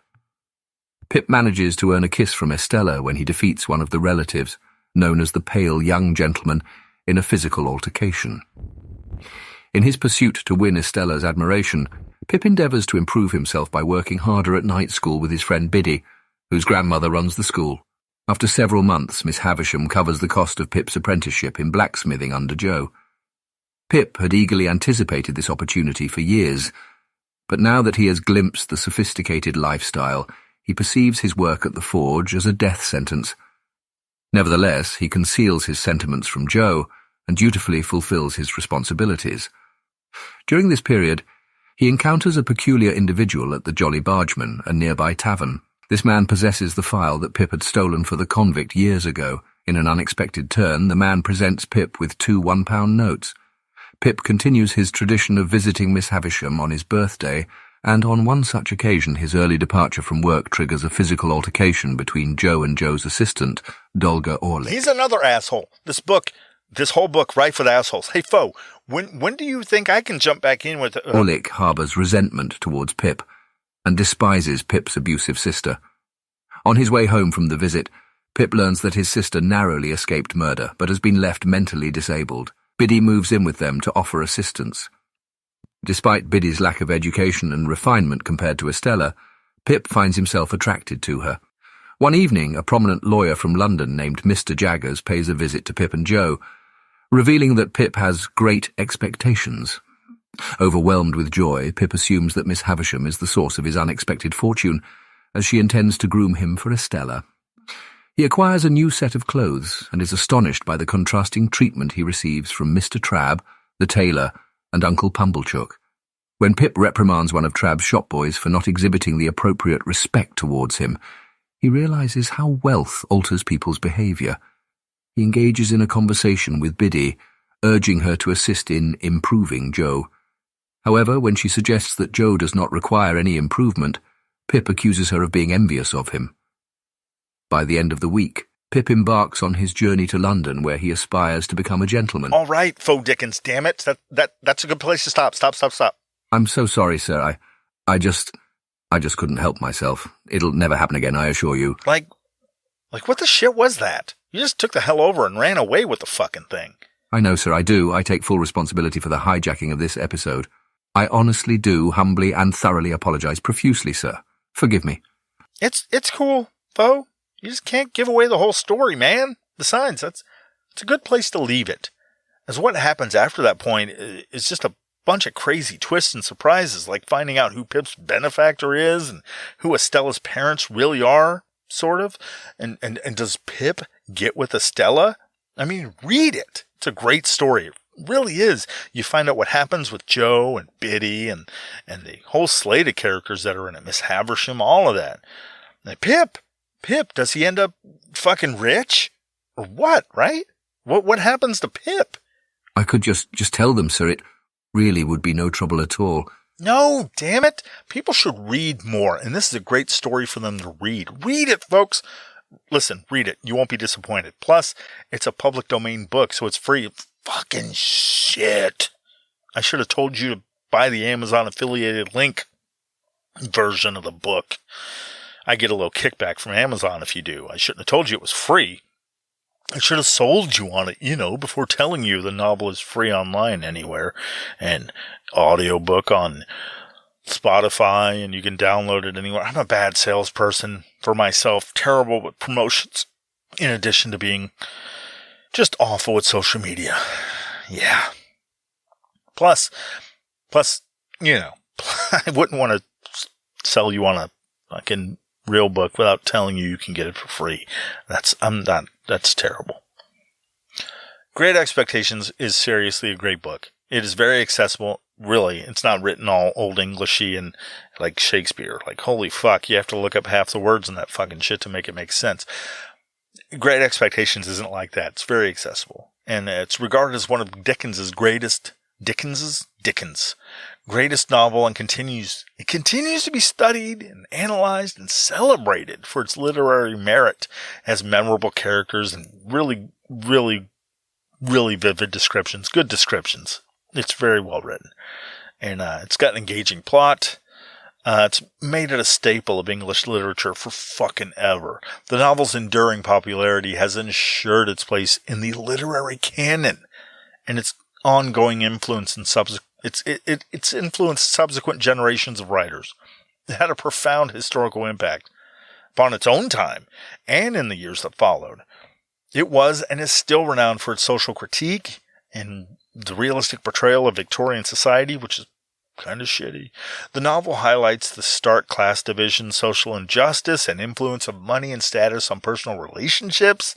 Pip manages to earn a kiss from Estella when he defeats one of the relatives, known as the Pale Young Gentleman, in a physical altercation. In his pursuit to win Estella's admiration, Pip endeavours to improve himself by working harder at night school with his friend Biddy, whose grandmother runs the school. After several months, Miss Havisham covers the cost of Pip's apprenticeship in blacksmithing under Joe. Pip had eagerly anticipated this opportunity for years, but now that he has glimpsed the sophisticated lifestyle, he perceives his work at the forge as a death sentence. Nevertheless, he conceals his sentiments from Joe and dutifully fulfills his responsibilities. During this period, he encounters a peculiar individual at the Jolly Bargeman, a nearby tavern. This man possesses the file that Pip had stolen for the convict years ago. In an unexpected turn, the man presents Pip with 2 £1 notes. Pip continues his tradition of visiting Miss Havisham on his birthday, and on one such occasion his early departure from work triggers a physical altercation between Joe and Joe's assistant, Dolga Orlick. He's another asshole. This whole book, rife with assholes. Hey, Foe, when do you think I can jump back in with... Orlick harbours resentment towards Pip, and despises Pip's abusive sister. On his way home from the visit, Pip learns that his sister narrowly escaped murder, but has been left mentally disabled. Biddy moves in with them to offer assistance. Despite Biddy's lack of education and refinement compared to Estella, Pip finds himself attracted to her. One evening, a prominent lawyer from London named Mr. Jaggers pays a visit to Pip and Joe, revealing that Pip has great expectations. Overwhelmed with joy, Pip assumes that Miss Havisham is the source of his unexpected fortune, as she intends to groom him for Estella. He acquires a new set of clothes and is astonished by the contrasting treatment he receives from Mr. Trabb, the tailor, and Uncle Pumblechook. When Pip reprimands one of Trabb's shop boys for not exhibiting the appropriate respect towards him, he realizes how wealth alters people's behaviour. He engages in a conversation with Biddy, urging her to assist in improving Joe. However, when she suggests that Joe does not require any improvement, Pip accuses her of being envious of him. By the end of the week, Pip embarks on his journey to London, where he aspires to become a gentleman. All right, Faux Dickens, damn it. That's a good place to stop. Stop. I'm so sorry, sir. I just couldn't help myself. It'll never happen again, I assure you. Like what the shit was that? You just took the hell over and ran away with the fucking thing. I know, sir, I do. I take full responsibility for the hijacking of this episode. I honestly do humbly and thoroughly apologize profusely, sir. Forgive me. It's cool, Faux. You just can't give away the whole story, man. Besides, it's a good place to leave it. As what happens after that point is just a bunch of crazy twists and surprises, like finding out who Pip's benefactor is and who Estella's parents really are, sort of. And does Pip get with Estella? I mean, read it. It's a great story. It really is. You find out what happens with Joe and Biddy and the whole slate of characters that are in it. Miss Havisham, all of that. And Pip, does he end up fucking rich? Or what, right? What happens to Pip? I could just tell them, sir. It really would be no trouble at all. No, damn it. People should read more, and this is a great story for them to read. Read it, folks. Listen, read it. You won't be disappointed. Plus, it's a public domain book, so it's free. Fucking shit. I should have told you to buy the Amazon affiliated link version of the book. I get a little kickback from Amazon if you do. I shouldn't have told you it was free. I should have sold you on it, before telling you the novel is free online anywhere. And audiobook on Spotify, and you can download it anywhere. I'm a bad salesperson for myself. Terrible with promotions. In addition to being just awful with social media. Yeah. Plus, I wouldn't want to sell you on a fucking real book without telling you can get it for free. That's terrible. Great Expectations is seriously a great book. It is very accessible. Really, it's not written all old Englishy and like Shakespeare. Like, holy fuck, you have to look up half the words in that fucking shit to make it make sense. Great Expectations isn't like that. It's very accessible. And it's regarded as one of Dickens' greatest novel and continues to be studied and analyzed and celebrated for its literary merit. It has memorable characters and really, really, really vivid descriptions, good descriptions. It's very well written. And it's got an engaging plot. It's made it a staple of English literature for fucking ever. The novel's enduring popularity has ensured its place in the literary canon, and its ongoing influence in it's influenced subsequent generations of writers. It had a profound historical impact upon its own time and in the years that followed. It was and is still renowned for its social critique and the realistic portrayal of Victorian society, which is kind of shitty. The novel highlights the stark class division, social injustice, and influence of money and status on personal relationships.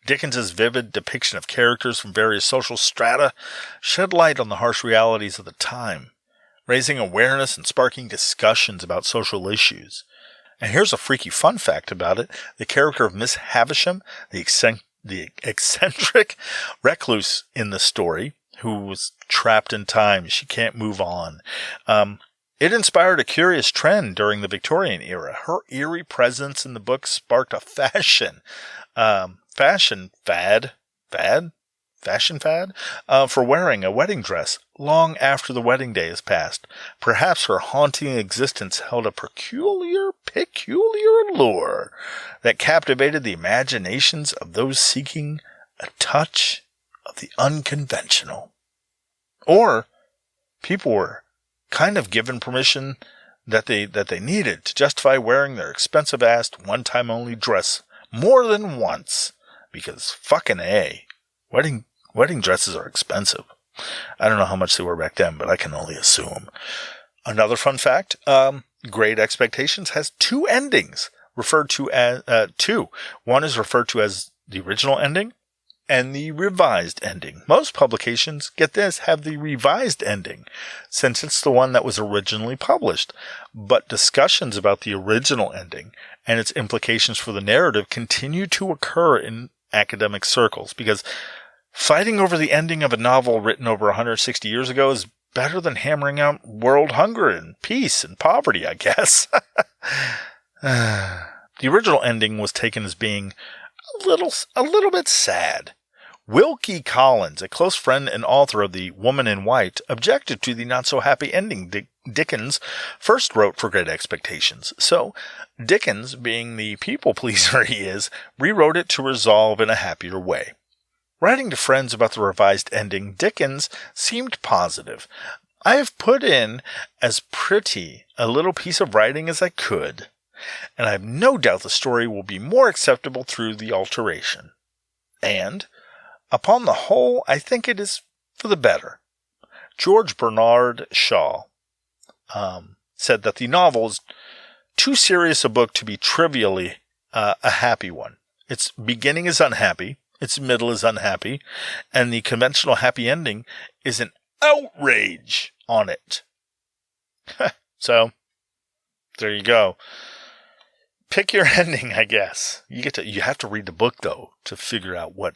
Dickens's vivid depiction of characters from various social strata shed light on the harsh realities of the time, raising awareness and sparking discussions about social issues. And here's a freaky fun fact about it. The character of Miss Havisham, the eccentric recluse in the story, who was trapped in time. She can't move on. It inspired a curious trend during the Victorian era. Her eerie presence in the book sparked a fashion fad for wearing a wedding dress long after the wedding day has passed. Perhaps her haunting existence held a peculiar allure that captivated the imaginations of those seeking a touch of the unconventional. Or people were kind of given permission that they needed to justify wearing their expensive-ass one-time-only dress more than once. Because fucking A, wedding dresses are expensive. I don't know how much they were back then, but I can only assume. Another fun fact, Great Expectations has two endings, referred to as two. One is referred to as the original ending and the revised ending. Most publications, get this, have the revised ending, since it's the one that was originally published. But discussions about the original ending and its implications for the narrative continue to occur in academic circles, because fighting over the ending of a novel written over 160 years ago is better than hammering out world hunger and peace and poverty, I guess. The original ending was taken as being a little bit sad. Wilkie Collins, a close friend and author of The Woman in White, objected to the not-so-happy ending Dickens first wrote for Great Expectations. So, Dickens, being the people-pleaser he is, rewrote it to resolve in a happier way. Writing to friends about the revised ending, Dickens seemed positive. I have put in as pretty a little piece of writing as I could, and I have no doubt the story will be more acceptable through the alteration. And, upon the whole, I think it is for the better. George Bernard Shaw said that the novel is too serious a book to be trivially a happy one. Its beginning is unhappy, its middle is unhappy, and the conventional happy ending is an outrage on it. So, there you go. Pick your ending, I guess. You have to read the book, though, to figure out what...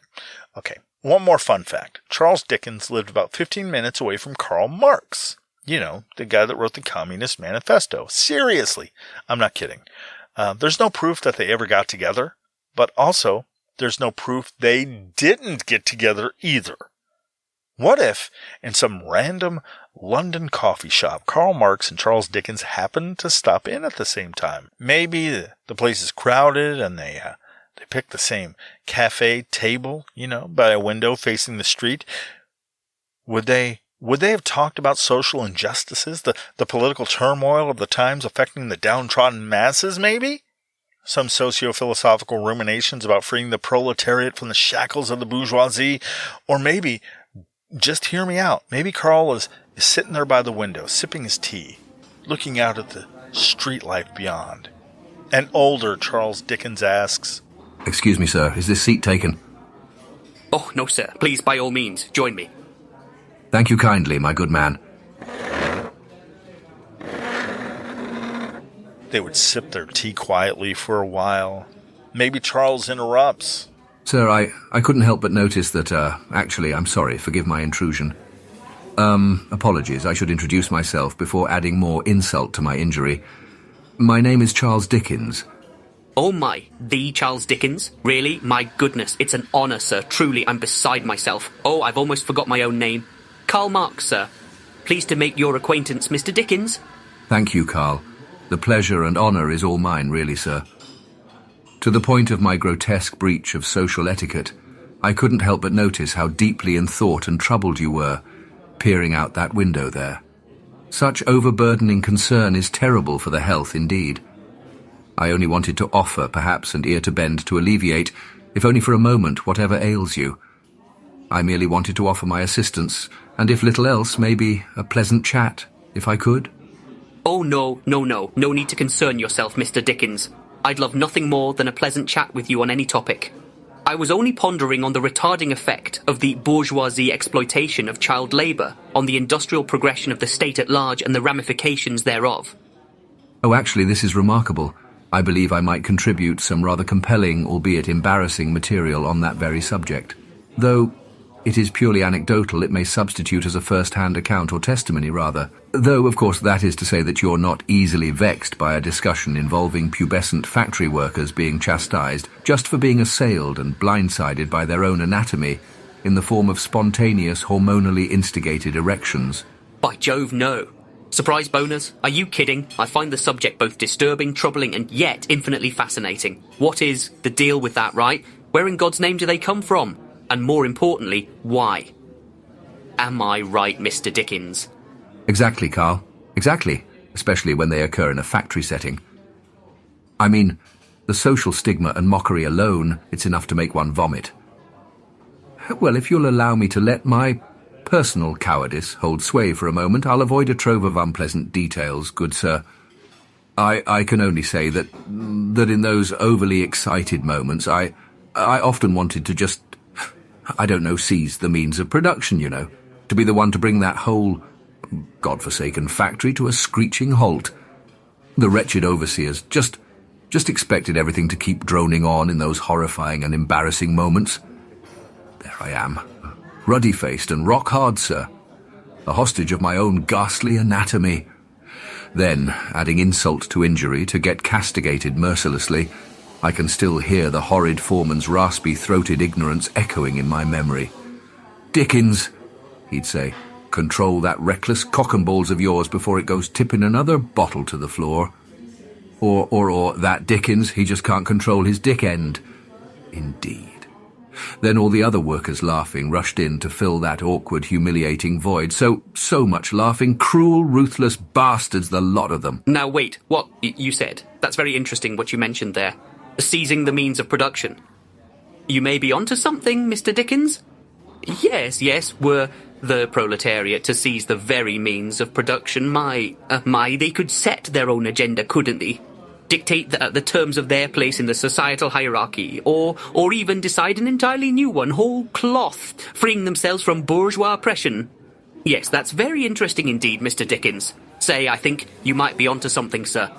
Okay, one more fun fact. Charles Dickens lived about 15 minutes away from Karl Marx. You know, the guy that wrote the Communist Manifesto. Seriously. I'm not kidding. There's no proof that they ever got together, but also there's no proof they didn't get together either. What if, in some random London coffee shop, Karl Marx and Charles Dickens happened to stop in at the same time? Maybe the place is crowded and they pick the same cafe table, by a window facing the street. Would they have talked about social injustices, the political turmoil of the times affecting the downtrodden masses, maybe? Some socio-philosophical ruminations about freeing the proletariat from the shackles of the bourgeoisie? Or maybe... Just hear me out. Maybe Karl is sitting there by the window, sipping his tea, looking out at the street life beyond. An older Charles Dickens asks, "Excuse me, sir, is this seat taken?" "Oh, no, sir. Please, by all means, join me." "Thank you kindly, my good man." They would sip their tea quietly for a while. Maybe Charles interrupts. "Sir, I couldn't help but notice that, actually, I'm sorry, forgive my intrusion. Apologies, I should introduce myself before adding more insult to my injury. My name is Charles Dickens. Oh my, the Charles Dickens? Really? My goodness, it's an honour, sir. Truly, I'm beside myself. Oh, I've almost forgot my own name. Karl Marx, sir. Pleased to make your acquaintance, Mr. Dickens. Thank you, Karl. The pleasure and honour is all mine, really, sir. To the point of my grotesque breach of social etiquette, I couldn't help but notice how deeply in thought and troubled you were, peering out that window there. Such overburdening concern is terrible for the health indeed. I only wanted to offer, perhaps, an ear to bend to alleviate, if only for a moment, whatever ails you. I merely wanted to offer my assistance, and if little else, maybe a pleasant chat, if I could. Oh, no need to concern yourself, Mr. Dickens. I'd love nothing more than a pleasant chat with you on any topic. I was only pondering on the retarding effect of the bourgeoisie exploitation of child labour on the industrial progression of the state at large and the ramifications thereof. Oh, actually, this is remarkable. I believe I might contribute some rather compelling, albeit embarrassing, material on that very subject. Though it is purely anecdotal, it may substitute as a first-hand account or testimony, rather. Though, of course, that is to say that you're not easily vexed by a discussion involving pubescent factory workers being chastised just for being assailed and blindsided by their own anatomy in the form of spontaneous, hormonally instigated erections. By Jove, no. Surprise boners? Are you kidding? I find the subject both disturbing, troubling, and yet infinitely fascinating. What is the deal with that, right? Where in God's name do they come from? And more importantly, why? Am I right, Mr. Dickens? Exactly, Karl. Exactly. Especially when they occur in a factory setting. I mean, the social stigma and mockery alone, it's enough to make one vomit. Well, if you'll allow me to let my personal cowardice hold sway for a moment, I'll avoid a trove of unpleasant details, good sir. I can only say that in those overly excited moments, I often wanted to just, I don't know, seize the means of production, you know, to be the one to bring that whole godforsaken factory to a screeching halt. The wretched overseers just expected everything to keep droning on in those horrifying and embarrassing moments. There I am, ruddy-faced and rock-hard, sir, a hostage of my own ghastly anatomy. Then, adding insult to injury to get castigated mercilessly, I can still hear the horrid foreman's raspy-throated ignorance echoing in my memory. "Dickens," he'd say, "control that reckless cock and balls of yours before it goes tipping another bottle to the floor." Or that Dickens, he just can't control his dick end. Indeed. Then all the other workers laughing rushed in to fill that awkward, humiliating void. So much laughing, cruel, ruthless bastards, the lot of them. Now wait, what you said? That's very interesting what you mentioned there. Seizing the means of production. You may be onto something, Mr. Dickens? Yes, were the proletariat to seize the very means of production, they could set their own agenda, couldn't they? Dictate the terms of their place in the societal hierarchy, or even decide an entirely new one, whole cloth, freeing themselves from bourgeois oppression. Yes, that's very interesting indeed, Mr. Dickens. I think you might be onto something, sir.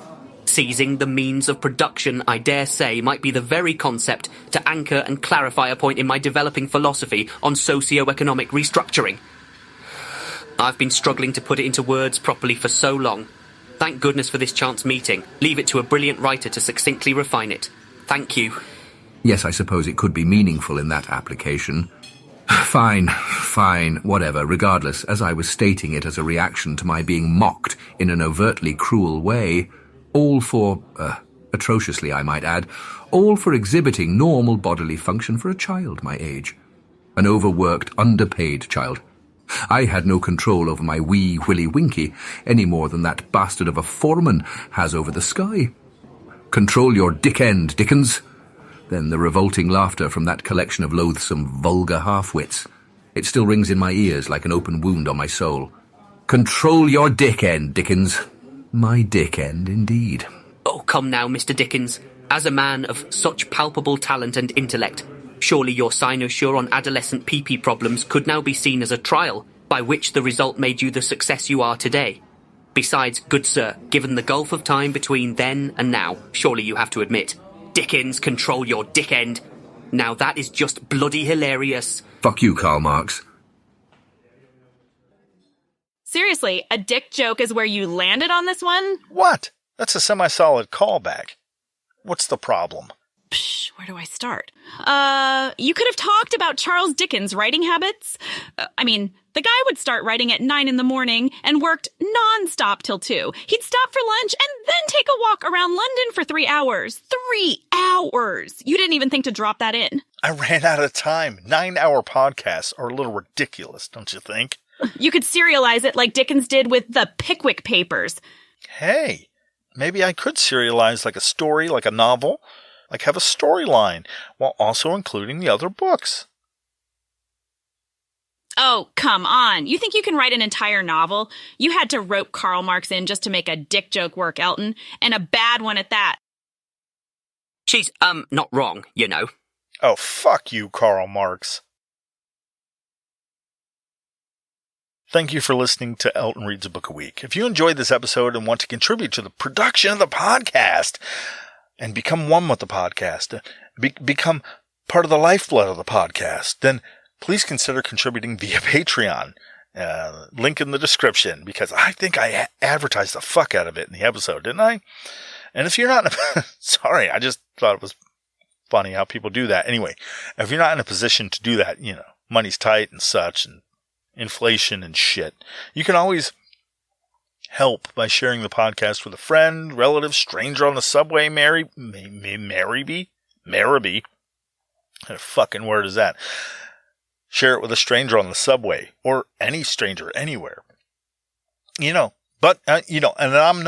Seizing the means of production, I dare say, might be the very concept to anchor and clarify a point in my developing philosophy on socio-economic restructuring. I've been struggling to put it into words properly for so long. Thank goodness for this chance meeting. Leave it to a brilliant writer to succinctly refine it. Thank you. Yes, I suppose it could be meaningful in that application. Fine, whatever. Regardless, as I was stating it as a reaction to my being mocked in an overtly cruel way, all for, atrociously I might add, all for exhibiting normal bodily function for a child my age. An overworked, underpaid child. I had no control over my wee Willy Winky, any more than that bastard of a foreman has over the sky. Control your dick end, Dickens. Then the revolting laughter from that collection of loathsome, vulgar half-wits. It still rings in my ears like an open wound on my soul. Control your dick end, Dickens. My dick end, indeed. Oh, come now, Mr. Dickens. As a man of such palpable talent and intellect, surely your cynosure on adolescent pee-pee problems could now be seen as a trial, by which the result made you the success you are today. Besides, good sir, given the gulf of time between then and now, surely you have to admit, Dickens, control your dick end. Now that is just bloody hilarious. Fuck you, Karl Marx. Seriously, a dick joke is where you landed on this one? What? That's a semi-solid callback. What's the problem? Psh, where do I start? You could have talked about Charles Dickens' writing habits. The guy would start writing at 9 in the morning and worked non-stop till 2. He'd stop for lunch and then take a walk around London for 3 hours. 3 hours! You didn't even think to drop that in. I ran out of time. 9-hour podcasts are a little ridiculous, don't you think? You could serialize it like Dickens did with the Pickwick Papers. Hey, maybe I could serialize like a story, like a novel. Like have a storyline, while also including the other books. Oh, come on. You think you can write an entire novel? You had to rope Karl Marx in just to make a dick joke work, Elton. And a bad one at that. She's, not wrong, you know. Oh, fuck you, Karl Marx. Thank you for listening to Elton Reads a Book a Week. If you enjoyed this episode and want to contribute to the production of the podcast and become one with the podcast, become part of the lifeblood of the podcast, then please consider contributing via Patreon. Link in the description, because I think I advertised the fuck out of it in the episode, didn't I? And if you're not, sorry, I just thought it was funny how people do that. Anyway, if you're not in a position to do that, money's tight and such, and inflation and shit, you can always help by sharing the podcast with a friend, relative, stranger on the subway, Maribee? What fucking word is that? Share it with a stranger on the subway, or any stranger anywhere. But and I'm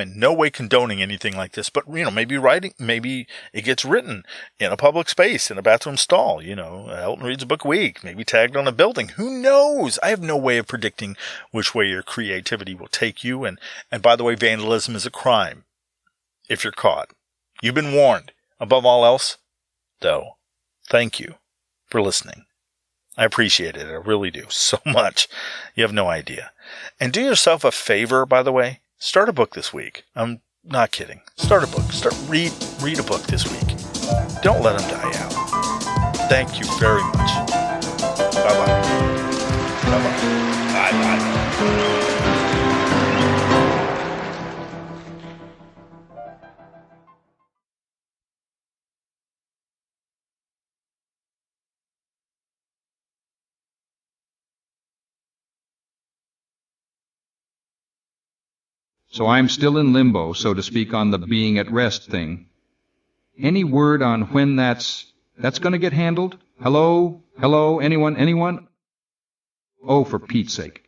in no way condoning anything like this, but maybe it gets written in a public space, in a bathroom stall, Elton Reads a Book a Week, maybe tagged on a building. Who knows? I have no way of predicting which way your creativity will take you. And by the way, vandalism is a crime if you're caught. You've been warned. Above all else, though, thank you for listening. I appreciate it. I really do. So much. You have no idea. And do yourself a favor, by the way. Start a book this week. I'm not kidding. Start a book. Read a book this week. Don't let them die out. Thank you very much. Bye-bye. Bye-bye. Bye-bye. So I'm still in limbo, so to speak, on the being at rest thing. Any word on when that's going to get handled? Hello? Anyone? Oh, for Pete's sake.